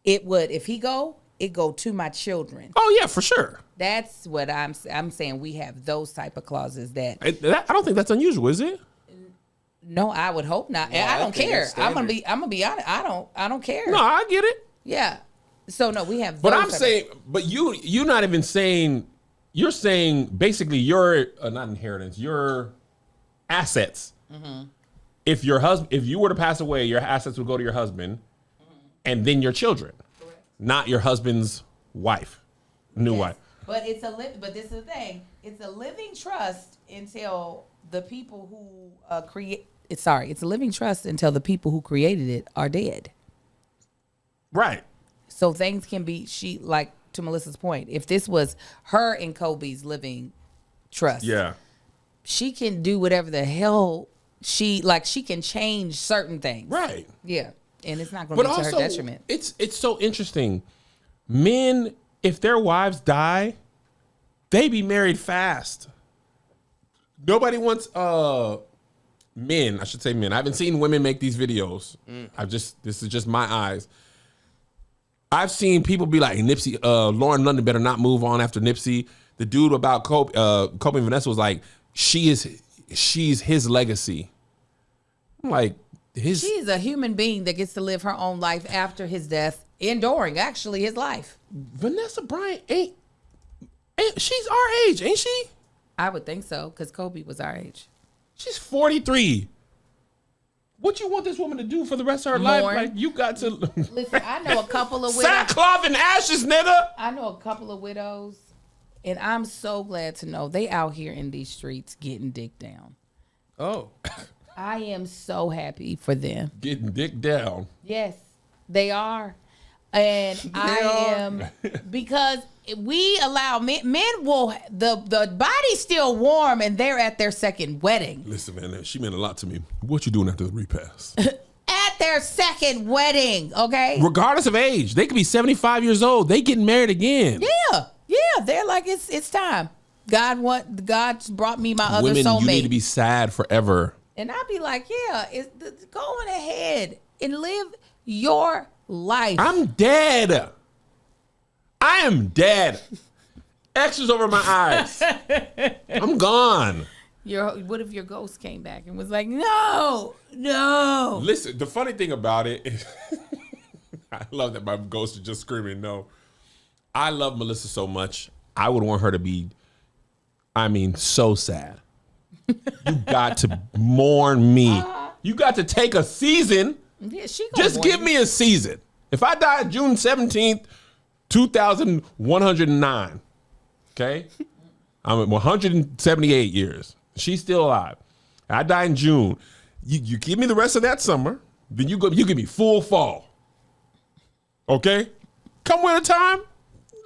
It would, if he go, it go to my children. Oh, yeah, for sure. That's what I'm saying. We have those type of clauses that. I don't think that's unusual, is it? No, I would hope not. No, I I don't think care. it's I'm gonna standard. be honest. I don't care. No, I get it. Yeah. So no, we have. But those I'm type of- saying, but you're not even saying, you're saying basically your, not inheritance, your assets. Mm-hmm. If you were to pass away, your assets would go to your husband and then your children, not your husband's wife, new Yes. wife. But but this is the thing. It's a living trust until the people who create. It's a living trust until the people who created it are dead. Right. So things can be like to Melissa's point. If this was her and Kobe's living trust, Yeah. she can do whatever the hell she can change certain things. Right. Yeah. And it's not going to But be to also, her detriment. it's so interesting. Men, if their wives die, they be married fast. Nobody wants men. I should say men. I haven't seen women make these videos. This is just my eyes. I've seen people be like, Nipsey, Lauren London better not move on after Nipsey. The dude about Kobe and Vanessa was like, she's his legacy. I'm like, She's a human being that gets to live her own life after his death, enduring actually his life. Vanessa Bryant ain't she's our age, ain't she? I would think so, because Kobe was our age. She's 43. What you want this woman to do for the rest of her life? Mourn. Like, you got to Listen, I know a couple of widows. sackcloth and ashes, nigga. I know a couple of widows, and I'm so glad to know they out here in these streets getting dick down. Oh. I am so happy for them. Getting dick down. Yes, they are. And am because we allow men will the body's still warm and they're at their second wedding. Listen, man, she meant a lot to me. What you doing after the repass? At their second wedding, okay? Regardless of age, they could be 75 years old. They getting married again. Yeah, they're like it's time. God's brought me my other Women, soulmate. you need to be sad forever. And I'd be like, go on ahead and live your life. I'm dead. I am dead. X's over my eyes. I'm gone. What if your ghost came back and was like, no. Listen, the funny thing about it is, I love that my ghost is just screaming no. I love Melissa so much. I would want her to be, so sad. You got to mourn me. You got to take a season. Yeah, she gonna Just mourn give you. me a season. If I die June 17th, 2109, okay? I'm at 178 years. She's still alive. I die in June. You give me the rest of that summer, then you give me full fall. Okay? Come winter time,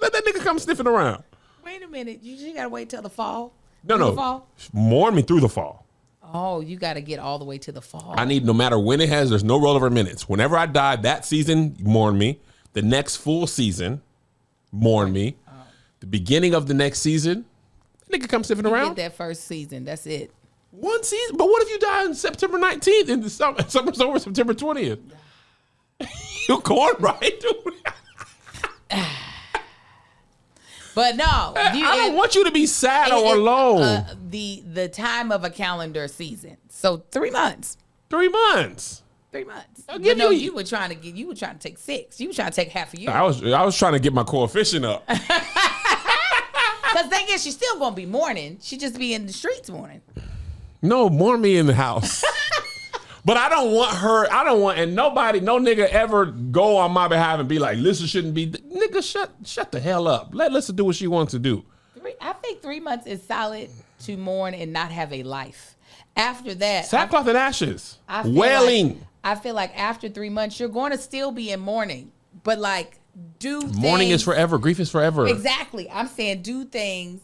let that nigga come sniffing around. Wait a minute. You gotta wait till the fall. No, Through no. the fall? Mourn me through the fall. Oh, you gotta get all the way to the fall. I need no matter when it has, there's no rollover minutes. Whenever I die that season, mourn me. The next full season, mourn me. The beginning of the next season, nigga come sniffing You around. get that first season. That's it. One season? But what if you die on September 19th and the summer's over September 20th? You're going right, dude. But no, I don't want you to be sad or alone. The time of a calendar season. So 3 months. 3 months. 3 months. I'll But give no, you- you were trying to take 6. You were trying to take half a year. I was trying to get my coefficient up. Because thing is, she's still gonna be mourning. She just be in the streets mourning. No, mourn me in the house. But I don't want, and no nigga ever go on my behalf and be like, Lissa shouldn't be, nigga, shut the hell up. Let Lissa do what she wants to do. I think 3 months is solid to mourn and not have a life. After that, Sackcloth and ashes. I feel Wailing. I feel like after 3 months, you're going to still be in mourning, but like Mourning is things- forever. Grief is forever. Exactly. I'm saying do things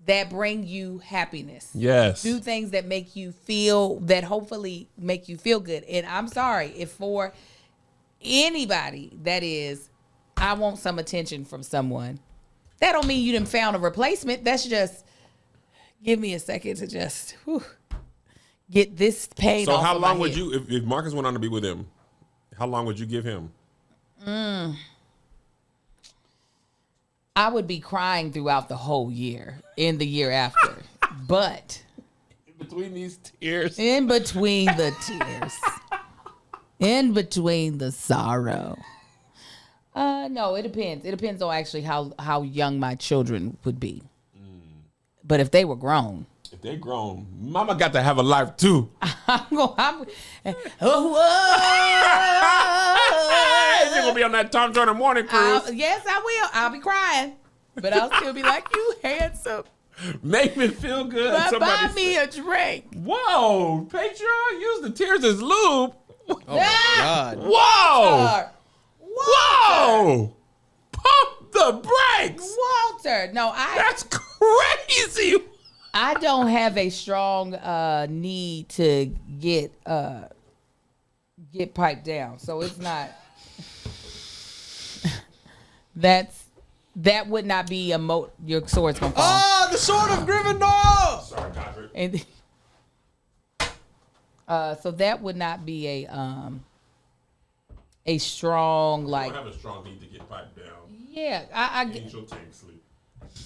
that bring you happiness. Yes. Do things that make you feel, that hopefully make you feel good. And I'm sorry if for anybody that is, I want some attention from someone. That don't mean you done found a replacement. That's just, give me a second to just get this pain So off how of my long would head. you, if Marcus went on to be with him, how long would you give him? I would be crying throughout the whole year in the year after. But Between these tears. in between the tears, in between the sorrow. No, it depends. It depends on actually how young my children would be. But if they were grown, If they grown, mama got to have a life too. You're gonna be on that Tom Joyner morning cruise. Yes, I will. I'll be crying, but I'll still be like, you handsome. Make me feel good. But Somebody buy me said- a drink. Whoa, Patreon, use the tears as lube. Oh my God. Whoa, Walter. whoa, pump the brakes. Walter. No, That's crazy. I don't have a strong need to get piped down, so it's not. That would not be a your sword's gonna fall. Oh, the sword of Gryffindor! Sorry, Godric. And so that would not be a strong I like. don't have a strong need to get piped down. Yeah, I Angel tank sleep.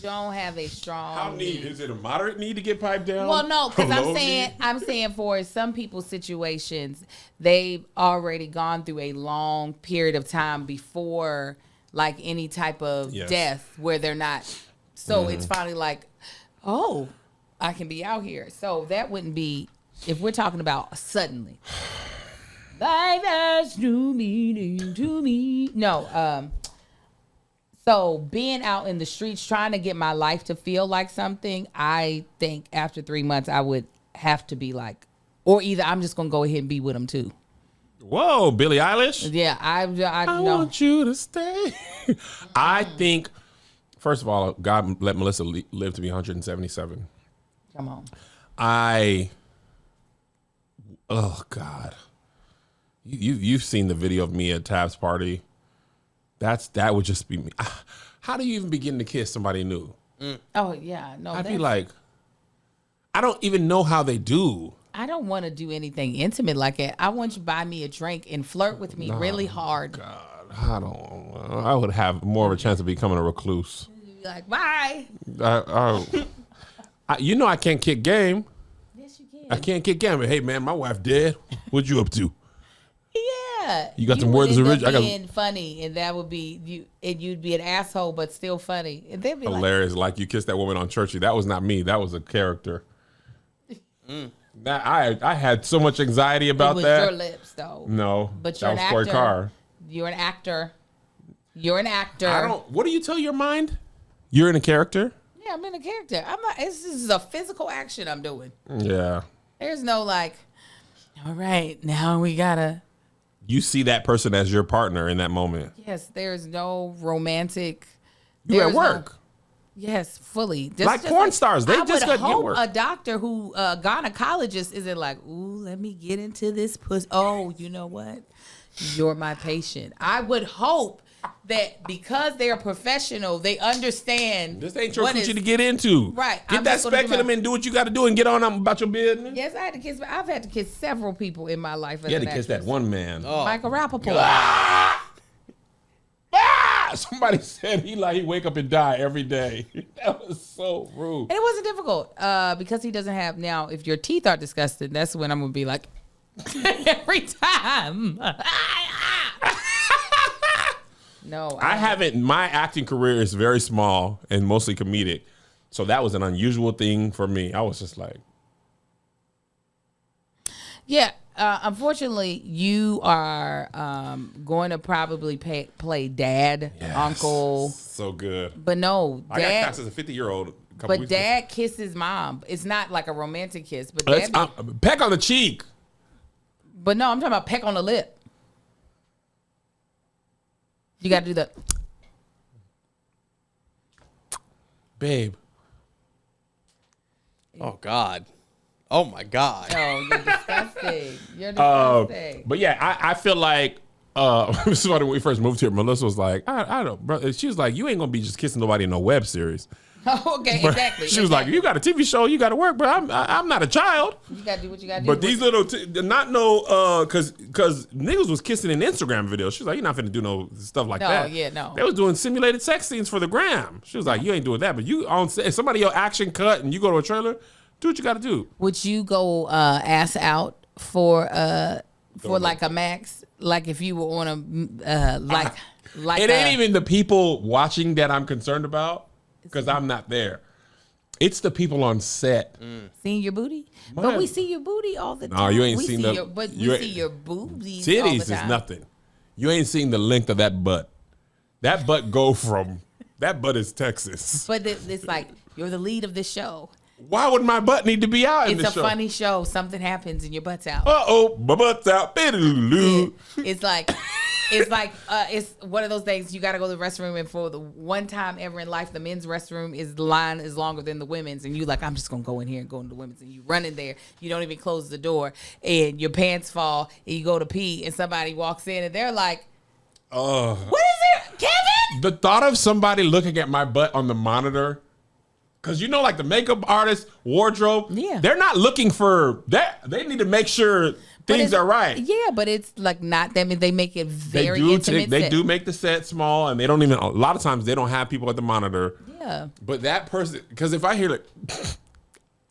don't have a strong. How need? Is it a moderate need to get piped down? Well, no, because A I'm low saying need? I'm saying for some people's situations, they've already gone through a long period of time before like any type of Yes. death where they're not. So it's finally like, oh, I can be out here. So that wouldn't be if we're talking about suddenly. Life has new meaning to me. No, so being out in the streets trying to get my life to feel like something, I think after 3 months I would have to be like, or either I'm just gonna go ahead and be with them too. Whoa, Billie Eilish. Yeah, I I know. want you to stay. I think, first of all, God let Melissa live to be 177. Come on. Oh God, you've seen the video of me at Tab's party. That would just be me. How do you even begin to kiss somebody new? Oh yeah, no. I'd be that's- like, I don't even know how they do. I don't want to do anything intimate like that. I want you to buy me a drink and flirt with me really hard. God, I would have more of a chance of becoming a recluse. Be like, bye. You know I can't kick game. Yes, you can. I can't kick game. But hey, man, my wife dead. What you up to? Yeah. You got them words would end original- I up got- being funny, and that would be you. And you'd be an asshole, but still funny. And they'd be like, Hilarious. Like you kissed that woman on Churchy. That was not me. That was a character. That I had so much anxiety it about was that. your lips, though. No, But that you're an was Corey actor. Carr. You're an actor. You're an actor. I don't. What do you tell your mind? You're in a character. Yeah, I'm in a character. I'm not. This is a physical action I'm doing. Yeah. There's no like. All right, now we gotta. You see that person as your partner in that moment. Yes, there's no romantic. You at there's no- work. Yes, fully. Like porn stars, they I just would got your hope work. a doctor who gynecologist isn't like, ooh, let me get into this pussy. Oh, you know what? You're my patient. I would hope that because they're professional, they understand. This ain't your what coochie is- to get into. Right. Get I'm that just gonna do speculum my- and do what you got to do and get on up about your business. Yes, I had to kiss. I've had to kiss several people in my life. You had to kiss that one man. Oh, Michael Rappaport. Ah! Somebody said he wake up and die every day. That was so rude. And it wasn't difficult because he doesn't have now. If your teeth are disgusting, that's when I'm gonna be like every time. No, I haven't. My acting career is very small and mostly comedic, so that was an unusual thing for me. I was just like, Yeah, unfortunately, you are going to probably play dad, yes, uncle, so good. but no, I got dad. cast as a 50-year-old couple But weeks ago. dad kisses mom. It's not like a romantic kiss, but Let's, dad. peck on the cheek. But no, I'm talking about peck on the lip. You got to do the. Babe. Oh God. Oh my God. Oh, you're disgusting. You're disgusting. But yeah, I feel like this is why when we first moved here, Melissa was like, I don't, bro. She was like, you ain't gonna be just kissing nobody in no web series. Okay, But exactly. she was like, you got a TV show, you got to work, but I'm not a child. You got to do what you got to do. But these little, not no, cause niggas was kissing in Instagram videos. She was like, you're not finna do no stuff like No, that. yeah, no. They was doing simulated sex scenes for the gram. She was like, you ain't doing that, but you on if somebody your action cut and you go to a trailer, do what you got to do. Would you go ass out for like a max? Like if you were on a like It ain't even the people watching that I'm concerned about because I'm not there. It's the people on set. seeing your booty, My- but we see your booty all the time. No, you ain't we seen see the- your, but you we ain't- see your boobies. all the Titties is time. nothing. You ain't seen the length of that butt. That butt go from, that butt is Texas. But it's like you're the lead of this show. Why would my butt need to be out in It's this a show? funny show. Something happens and your butt's out. Uh-oh, my butt's out. Bidaloo. It's like it's one of those things you got to go to the restroom, and for the one time ever in life, the men's restroom line is longer than the women's, and you like, I'm just gonna go in here and go into the women's, and you run in there, you don't even close the door, and your pants fall, and you go to pee, and somebody walks in, and they're like, what is it, Kevin? The thought of somebody looking at my butt on the monitor, because you know, like the makeup artist, wardrobe, Yeah. they're not looking for that. They need to make sure But things it's- are right. Yeah, but it's like not them. They make it They very do. intimate. They set. do make the set small, and they don't even. A lot of times, they don't have people at the monitor. Yeah. But that person, because if I hear like,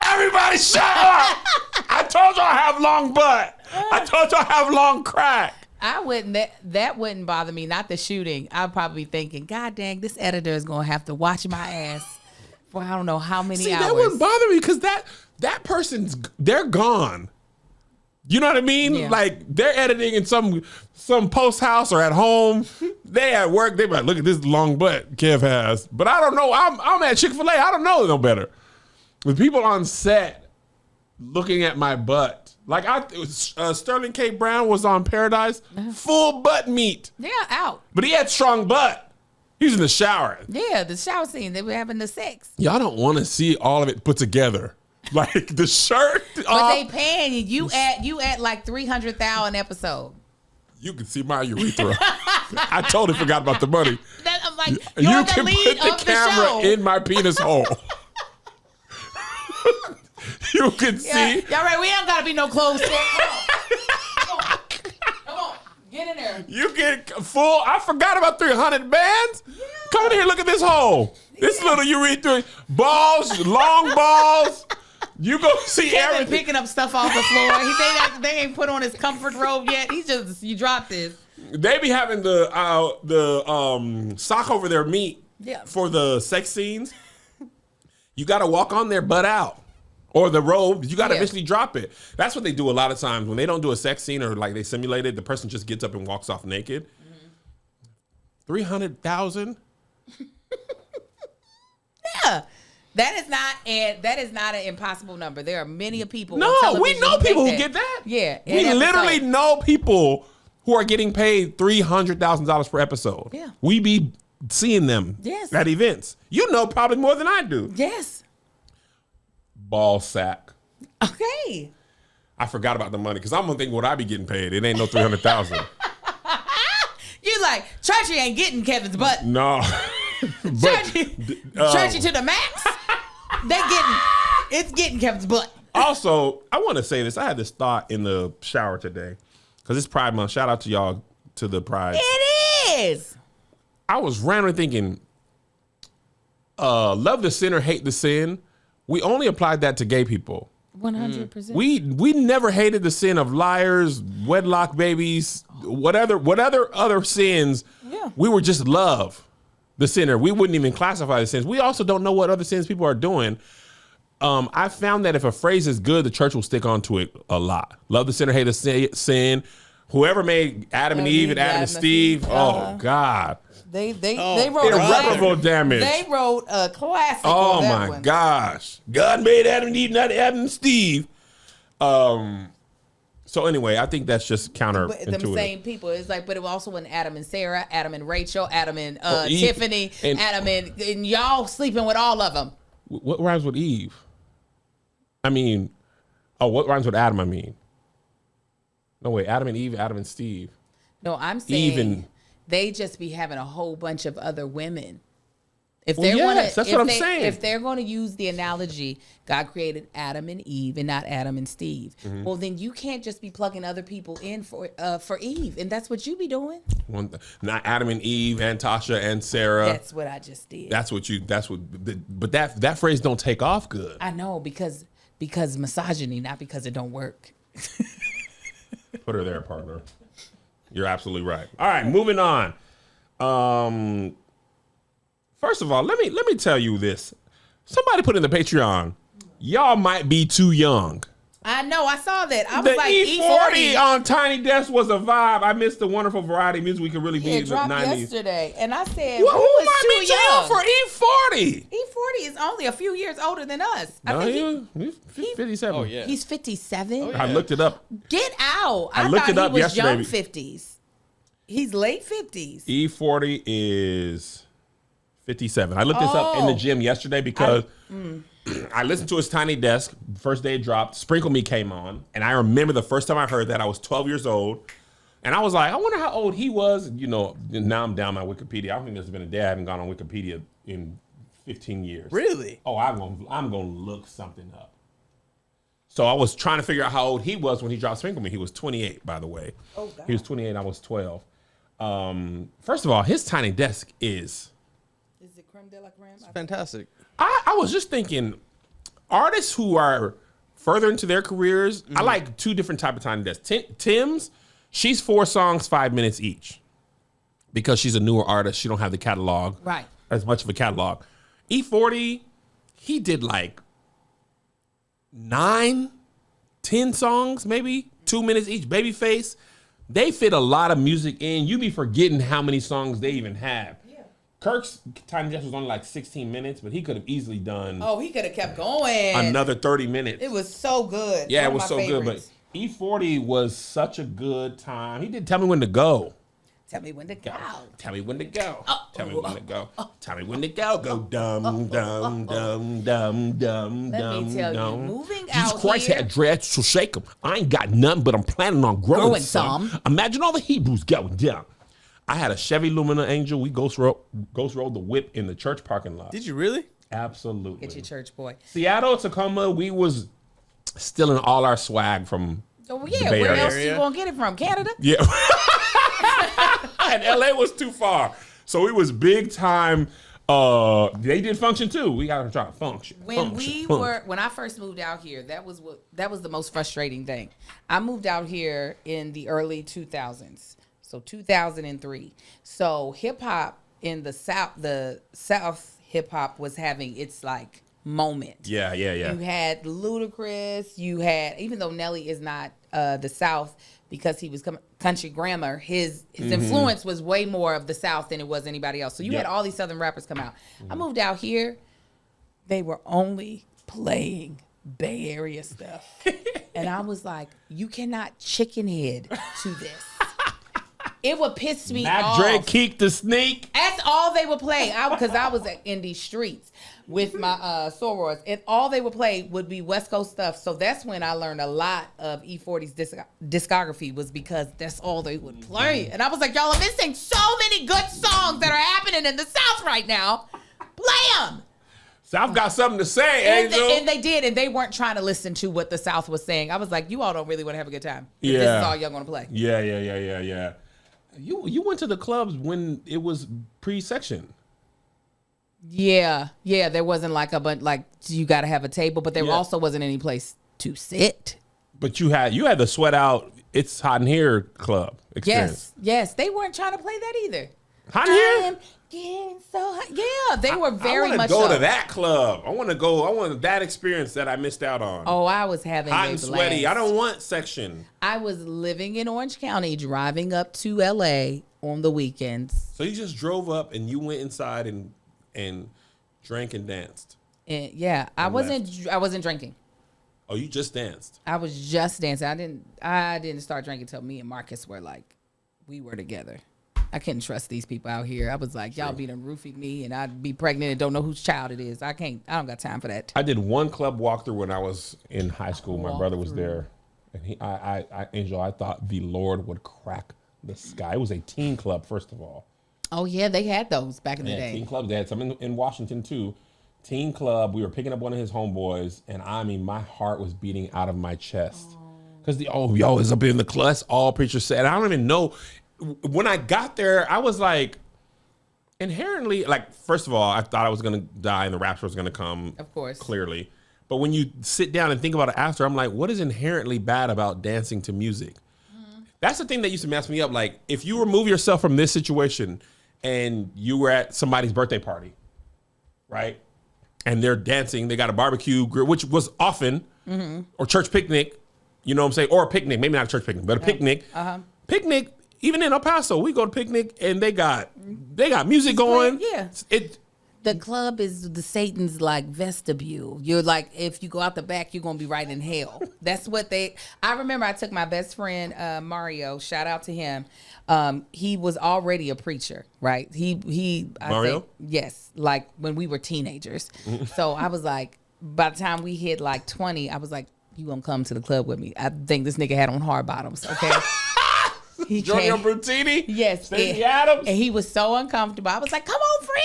everybody shut up! I told y'all I have long butt. I told y'all I have long crack. I wouldn't. That wouldn't bother me. Not the shooting. I'd probably be thinking, God dang, this editor is gonna have to watch my ass for I don't know how many See, hours. that wouldn't bother me because that person's they're gone. You know what I mean? Yeah. Like they're editing in some post house or at home. They at work. They be like, look at this long butt Kev has. But I don't know. I'm at Chick-fil-A. I don't know no better. With people on set looking at my butt, like Sterling K. Brown was on Paradise, full butt meat, Yeah, out. but he had strong butt. He was in the shower. Yeah, the shower scene. They were having the sex. Y'all don't want to see all of it put together. Like the shirt. But they paying you. You at like 300,000 an episode. You can see my urethra. I totally forgot about the money. I'm like, You you're the can lead put the of camera show. in my penis hole. You can see. Y'all right? We ain't gotta be no clothes. Come on, get in there. You get full. I forgot about 300 bands. Come in here, look at this hole. This little urethra. Balls, long balls. You go see Kevin everything. picking up stuff off the floor. They ain't put on his comfort robe yet. You dropped this. They be having the sock over their meat Yeah. for the sex scenes. You got to walk on there butt out. Or the robe, you got to Yeah. eventually drop it. That's what they do a lot of times. When they don't do a sex scene or like they simulate it, the person just gets up and walks off naked. 300,000? Yeah. That is not an impossible number. There are many people. No, on we television know make people who get that. Yeah. We an literally episode. know people who are getting paid $300,000 per episode. Yeah. We be seeing them Yes. at events. You know probably more than I do. Yes. Ball sack. Okay. I forgot about the money because I'm gonna think what I be getting paid. It ain't no 300,000. You like Churchy ain't getting Kevin's butt. No. Churchy to the max. It's getting Kevin's butt. Also, I want to say this. I had this thought in the shower today because it's Pride Month. Shout out to y'all, to the Pride. It is. I was randomly thinking, love the sinner, hate the sin. We only applied that to gay people. 100%. We never hated the sin of liars, wedlock babies, whatever other sins. Yeah. We were just love the sinner. We wouldn't even classify the sins. We also don't know what other sins people are doing. I found that if a phrase is good, the church will stick on to it a lot. Love the sinner, hate the sin. Whoever made Adam and Eve and Adam and Steve. Oh God. They Oh, wrote Irreparable damage. They wrote a classic. Oh on that my one. gosh. God made Adam and Eve, not Adam and Steve. So anyway, I think that's just But them counterintuitive. same people. It's like, but it also wasn't Adam and Sarah, Adam and Rachel, Adam and Eve Tiffany, and- Adam and y'all sleeping with all of them. What rhymes with Eve? I mean, what rhymes with Adam? I mean, no wait, Adam and Eve, Adam and Steve. No, I'm saying Even- they just be having a whole bunch of other women. If Well, they're yes, that's what I'm saying. If they're going to use the analogy, God created Adam and Eve and not Adam and Steve. Mm-hmm. Well, then you can't just be plugging other people in for Eve, and that's what you be doing. Not Adam and Eve and Tasha and Sarah. That's what I just did. But that phrase don't take off good. I know because misogyny, not because it don't work. Put her there, partner. You're absolutely right. All right, moving on. First of all, let me tell you this. Somebody put in the Patreon, y'all might be too young. I know. I saw that. I was The like, E40 on Tiny Desk was a vibe. I missed the wonderful variety of music we could really be It in the dropped 90s. yesterday, and I said, Well, who who is might be too too young young? for E40? E40 is only a few years older than us. I No, think he's 57. Oh yeah. he's 57. I looked it up. Get out! I I looked thought it up he was yesterday. young 50s. He's late 50s. E40 is 57. I looked this up in the gym yesterday because I listened to his Tiny Desk. First day it dropped. Sprinkle Me came on. And I remember the first time I heard that, I was 12 years old. And I was like, I wonder how old he was. You know, now I'm down my Wikipedia. I don't think there's been a day I haven't gone on Wikipedia in 15 years. Really? Oh, I'm gonna look something up. So I was trying to figure out how old he was when he dropped Sprinkle Me. He was 28, by the way. Oh, God. He was 28. I was 12. First of all, his Tiny Desk is. Is it creme de la creme? Fantastic. I was just thinking, artists who are further into their careers, I like two different type of Tiny Desks. Tim's, she's 4 songs, 5 minutes each, because she's a newer artist. She don't have the catalog, Right. as much of a catalog. E40, he did like 9, 10 songs, maybe 2 minutes each. Babyface, they fit a lot of music in. You be forgetting how many songs they even have. Kirk's Tiny Desk was only like 16 minutes, but he could have easily done Oh, he could have kept going. another 30 minutes. It was so good. Yeah, One it was of so my good. But favorites. E40 was such a good time. He did Tell Me When to Go. Tell me when to go. Tell me when to go. Tell me when to go. Tell me when to go. Go dum dum dum dum dum Let dum me tell you, dum. moving Jesus out Christ here- had dreads, so shake 'em. I ain't got none, but I'm planning on growing Growing some. some. Imagine all the Hebrews going down. I had a Chevy Lumina Angel. We ghost rode the whip in the church parking lot. Did you really? Absolutely. Get your church boy. Seattle, Tacoma, we was stealing all our swag from Oh the yeah, Bay where Area. else you gonna get it from? Canada? Yeah. And LA was too far. So it was big time. They did function too. We got to try to function. When I first moved out here, that was the most frustrating thing. I moved out here in the early 2000s, so 2003. So hip hop in the South hip hop was having its like moment. Yeah. You had Ludacris. You had, even though Nelly is not the South because he was country grammar, his influence was way more of the South than it was anybody else. So you had all these Southern rappers come out. I moved out here. They were only playing Bay Area stuff. And I was like, you cannot chicken head to this. It would piss me Mac off. Dre, Keek the Sneak. That's all they would play. Because I was in these streets with my sorors, and all they would play would be West Coast stuff. So that's when I learned a lot of E40's discography, was because that's all they would play. And I was like, y'all are missing so many good songs that are happening in the South right now. Play them. South got something to say, Angel. And they did, and they weren't trying to listen to what the South was saying. I was like, you all don't really want to have a good time. If this is all y'all going to play. Yeah. You went to the clubs when it was pre-section. Yeah. There wasn't like a bunch, like you got to have a table, but there also wasn't any place to sit. But you had the Sweat Out, It's Hot in Here club experience. Yes. They weren't trying to play that either. Hot in Here? I'm getting so hot. Yeah, they were very I much go so. to that club. I want to go. I want that experience that I missed out on. Oh, I was having Hot a and sweaty. blast. I don't want section. I was living in Orange County, driving up to LA on the weekends. So you just drove up and you went inside and drank and danced. And yeah, I wasn't drinking. Oh, you just danced. I was just dancing. I didn't start drinking until me and Marcus were like, we were together. I couldn't trust these people out here. I was like, y'all be done roofied me and I'd be pregnant and don't know whose child it is. I don't got time for that. I did one club walkthrough when I was in high school. My brother was there, and Angel, I thought the Lord would crack the sky. It was a teen club, first of all. Oh yeah, they had those back in the day. Teen clubs. They had some in Washington too. Teen club. We were picking up one of his homeboys, and I mean, my heart was beating out of my chest because y'all is up in the club. All preachers said. I don't even know. When I got there, I was like, inherently, like, first of all, I thought I was gonna die and the rapture was gonna come. Of course, clearly. But when you sit down and think about it after, I'm like, what is inherently bad about dancing to music? That's the thing that used to mess me up. Like, if you remove yourself from this situation and you were at somebody's birthday party, right? And they're dancing, they got a barbecue grill, which was often, or church picnic, you know what I'm saying? Or a picnic, maybe not a church picnic, but a picnic. Picnic, even in El Paso, we go to picnic and they got music going. Yeah. The club is the Satan's like vestibule. You're like, if you go out the back, you're gonna be right in hell. That's what I remember I took my best friend, Mario, shout out to him. He was already a preacher, right? Mario? Yes, like when we were teenagers. So I was like, by the time we hit like 20, I was like, you gonna come to the club with me? I think this nigga had on hard bottoms, okay? He Giorgio Brutini? Yes. Stacey Adams? And he was so uncomfortable. I was like, come on, friend.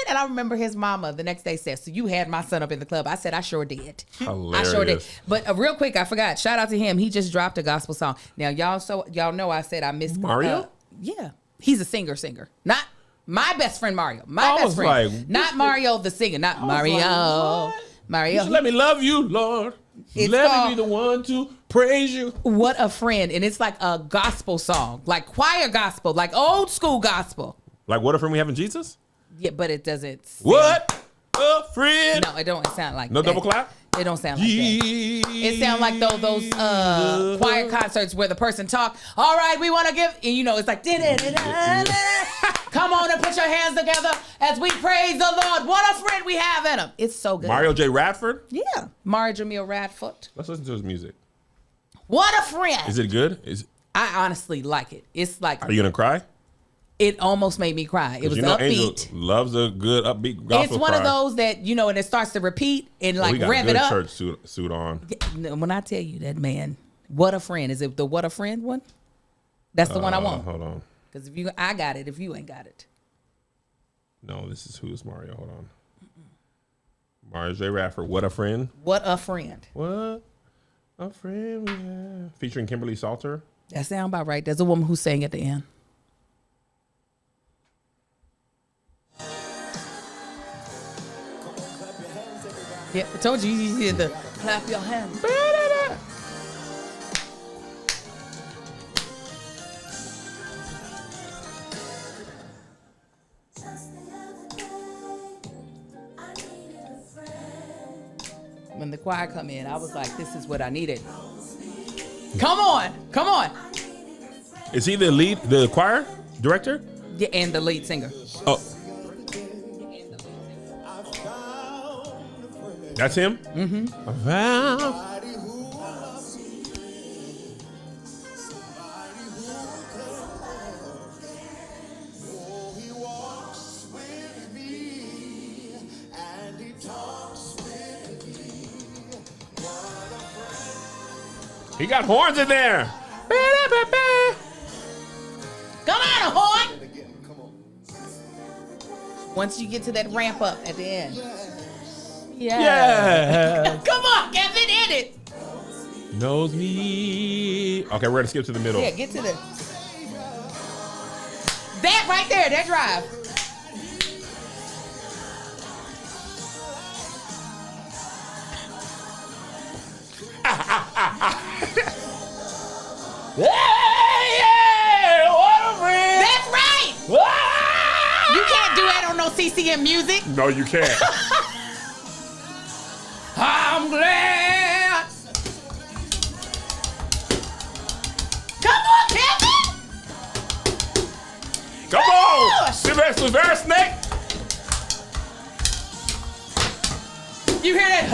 And I remember his mama the next day said, so you had my son up in the club. I said, I sure did. Hilarious. I sure did. But real quick, I forgot. Shout out to him. He just dropped a gospel song. Now, y'all know I said I missed Mario? Yeah. He's a singer. Not my best friend, Mario. My best friend. Like, not Mario the singer. Not Mario. Mario. Let me love you, Lord. Let me be the one to praise you. What a friend. And it's like a gospel song, like choir gospel, like old school gospel. Like, what a friend we have in Jesus? Yeah, but it doesn't. What a friend. No, it don't sound like No that. double clap? It don't sound like that. It sounds like those choir concerts where the person talk, all right, we want to give, and you know, it's like, come on and put your hands together as we praise the Lord. What a friend we have in him. It's so good. Mario J. Radford? Yeah. Mario Jamil Radford. Let's listen to his music. What a friend. Is it good? I honestly like it. It's like, Are you going to cry? it almost made me cry. It was upbeat. Angel loves a good upbeat gospel It's one cry. of those that, you know, and it starts to repeat and like he got rev good it up. church suit on. When I tell you that, man, what a friend. Is it the what a friend one? That's the one I want. Hold on. Because I got it if you ain't got it. No, this is who's Mario. Hold on. Mario J. Radford, What a Friend. What a friend. What a friend we have. Featuring Kimberly Salter. That sound about right. There's a woman who sang at the end. Yeah, I told you you need to clap your hands. When the choir come in, I was like, this is what I needed. Come on. Is he the choir director? Yeah, and the lead singer. Oh. That's him? Mm-hmm. He got horns in there. Come on, horn. Once you get to that ramp up at the end. Yeah. Come on, Kevin, hit it. Knows me. Okay, we're going to skip to the middle. Yeah, get to the... That right there, that drive. Yeah, what a friend. That's right. You can't do that on don't know CCM music. No, you can't. I'm glad. Come on, Kevin. Come on, Sylvester Snake. You hear that?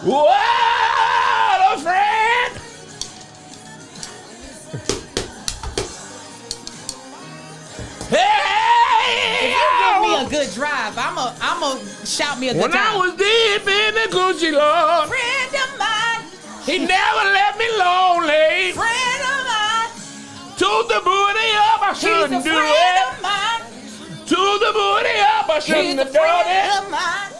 What a friend. Hey, Give me a good drive. I'ma shout me a good when time. I was deep in the Gucci, Lord, Friend of mine. he never left me lonely. Friend of mine. To the booty up, I He's a shouldn't do friend it. of mine. To the booty up, I He's shouldn't a have done friend it. of mine.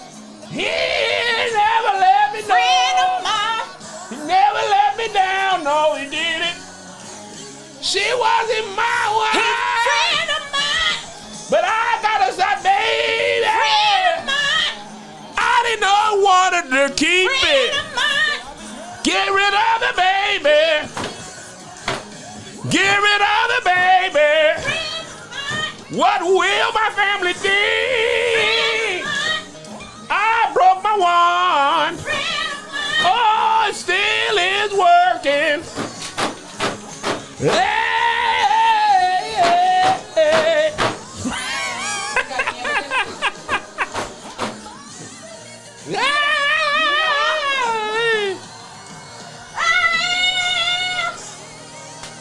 He never let me Friend of down. mine. He never let me down. No, he didn't. She wasn't my He's a wife, friend of mine. but I got a side baby. Friend of mine. I didn't know I wanted to keep Friend it. of mine. Get rid of the baby. Get rid of the baby. What will my family think? I broke my wand. Oh, it still is working. Hey, hey, hey.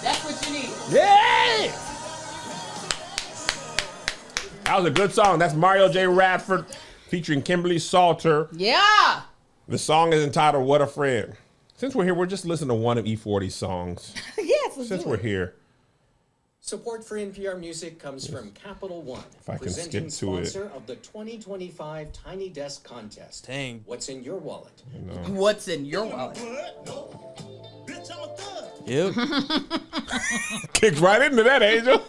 That's what you need. Yeah. That was a good song. That's Mario J. Radford featuring Kimberly Salter. Yeah. The song is entitled What a Friend. Since we're here, we're just listening to one of E40's songs. Yes. Let's Since do we're it. here. Support for NPR Music comes from Capital One, If I can presenting skip to it. sponsor of the 2025 Tiny Desk Contest. Dang. What's in your wallet? What's in your wallet? Yep. Kicked right into that, Angel.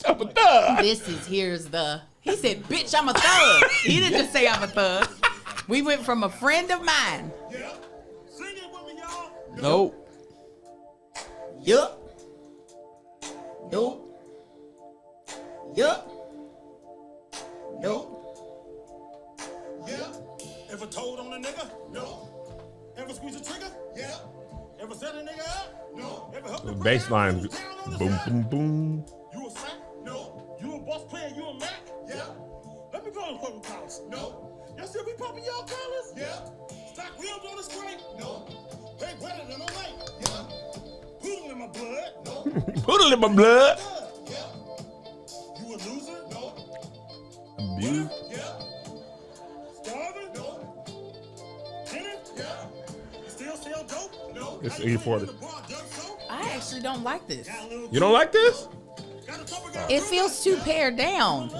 I'm a thug. Here's the. He said, bitch, I'm a thug. He didn't just say I'm a thug. We went from a friend of mine. Nope. Yup. Nope. Yup. Nope. Yeah. Ever told on a nigga? No. Ever squeeze a trigger? Yeah. Ever set a nigga up? No. Ever helped The a bass line. down on the Boom, side? boom, boom. You a sack? No. You a boss player? You a Mac? Yeah. Let me call him purple collars. No. Y'all still be popping y'all collars? Yeah. Stock rims on the scrape? No. They wetter than a lake? Yeah. Poodle in my blood? No. Poodle in my blood. Yeah. You a loser? No. Abuse. Yeah. Starving? No. Tenant? Yeah. You still sell dope? No. It's How you E40. in the bar, done so? I actually don't like this. Got a little You don't like this? got a couple got It feels too pared down.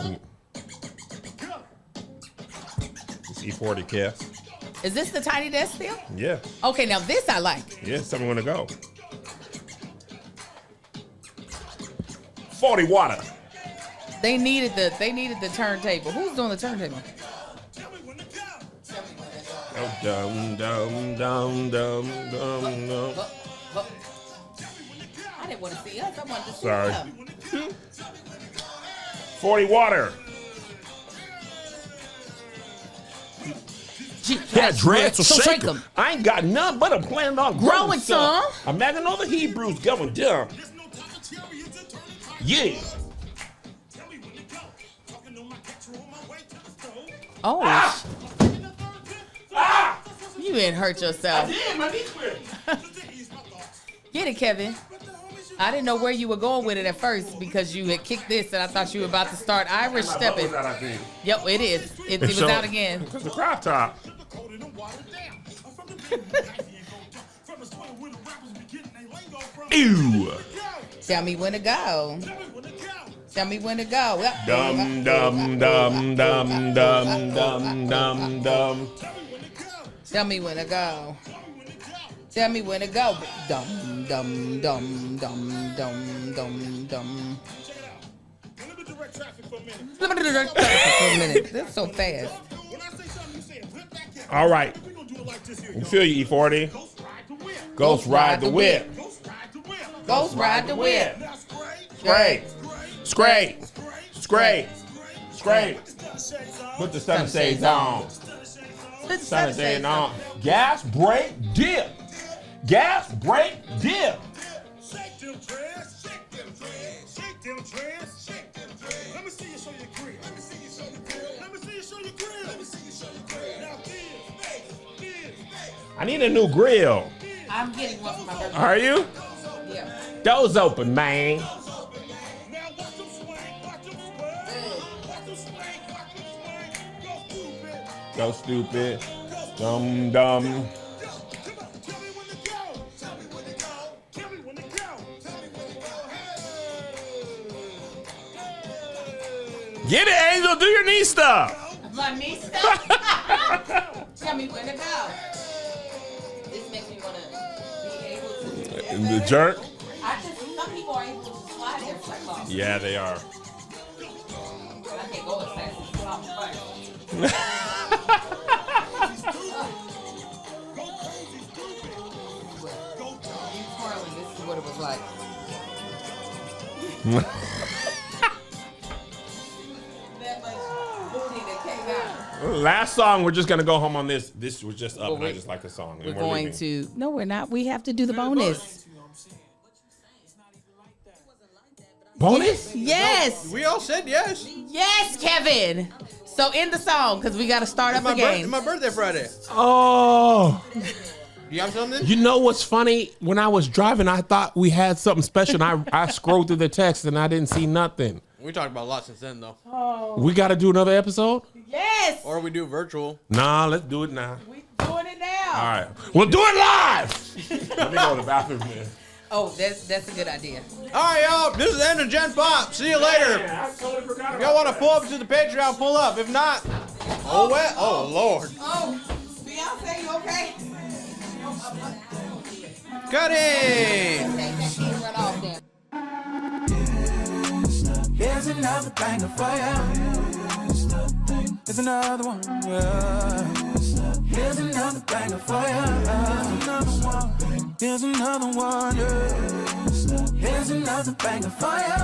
It's E40, Cass. Is this the Tiny Desk still? Yeah. Okay, now this I like. Yeah, tell me when to go. 40 water. They needed the turntable. Who's doing the turntable? Oh, dum, dum, dum, dum, dum, dum. I didn't want to see us. I wanted to see Sorry. them. 40 water. Yeah, dreads, so shake them. I ain't got none, but I'm planning on Growing some. Imagine all the Hebrews going down. Yeah. Oh, you didn't hurt yourself. Yeah, my knee quit. Get it, Kevin. I didn't know where you were going with it at first because you had kicked this and I thought you were about to start Irish stepping. Yep, it is. It was out again. It's the crop top. Ew. Tell me when to go. Tell me when to go. Yep. Dum dum dum dum dum dum dum dum. Tell me when to go. Tell me when to go. Dum dum dum dum dum dum dum. For a minute. That's so fast. All right. We feel you, E40. Ghost ride the whip. Ghost ride the whip. Now scrape, Scrape. Scrape. Scrape. Scrape. Put the stunner shades on. Stunner shades on. Gas, brake, dip. Gas, brake, dip. shake them dreads, shake them dreads, shake them dreads, shake them dreads. Let me see you show your grill. Let me see you show your grill. Let me see you show your grill. Let me see you show your grill. Now this. I need a new grill. I'm getting one for my birthday. Are you? Yeah. Doors open, man. Now watch them swing, watch them swing, watch them swing, watch them swing. Go stupid. Go stupid. Dumb, dumb. Come on, tell me when to go. Tell me when to go. Tell me when to go. Tell me when to go. Hey. Get it, Angel. Do your knee stuff. My knee stuff. Tell me when to go. This makes me want to be able to. The jerk. Some people are able to slide their foot off. Yeah, they are. I can't go as fast as I'm first. This is what it was like. That much booty that came out. Last song, we're just gonna go home on this. This was just up, Well, and I we- just like the song. and We're we're going leaving. to. No, we're not. We have to do the bonus. Bonus. Yes. We all said yes. Yes, Kevin. So in the song, because we got to start up the game. My birthday Friday. Oh, You have something? you know what's funny? When I was driving, I thought we had something special. And I scrolled through the text and I didn't see nothing. We talked about a lot since then, though. We got to do another episode? Yes. Or we do virtual. Nah, let's do it now. We doing it now. All right, we'll do it live. Let me go to the bathroom, man. Oh, that's a good idea. All right, y'all. This is the end of Gen Pop. See you later. I totally forgot If y'all want to pull up to the Patreon, pull up. If not, oh well. Oh Lord. Oh, Beyonce, you okay? Cut in. Take that kid and run off there. Here's another banger for you. Here's another one. Here's another banger for you. Here's another one. Here's another banger for you.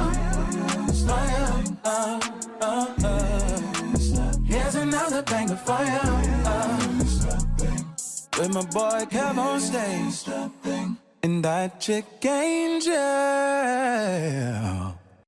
Here's another banger for you. With my boy Kev on stage. And that chick Angel.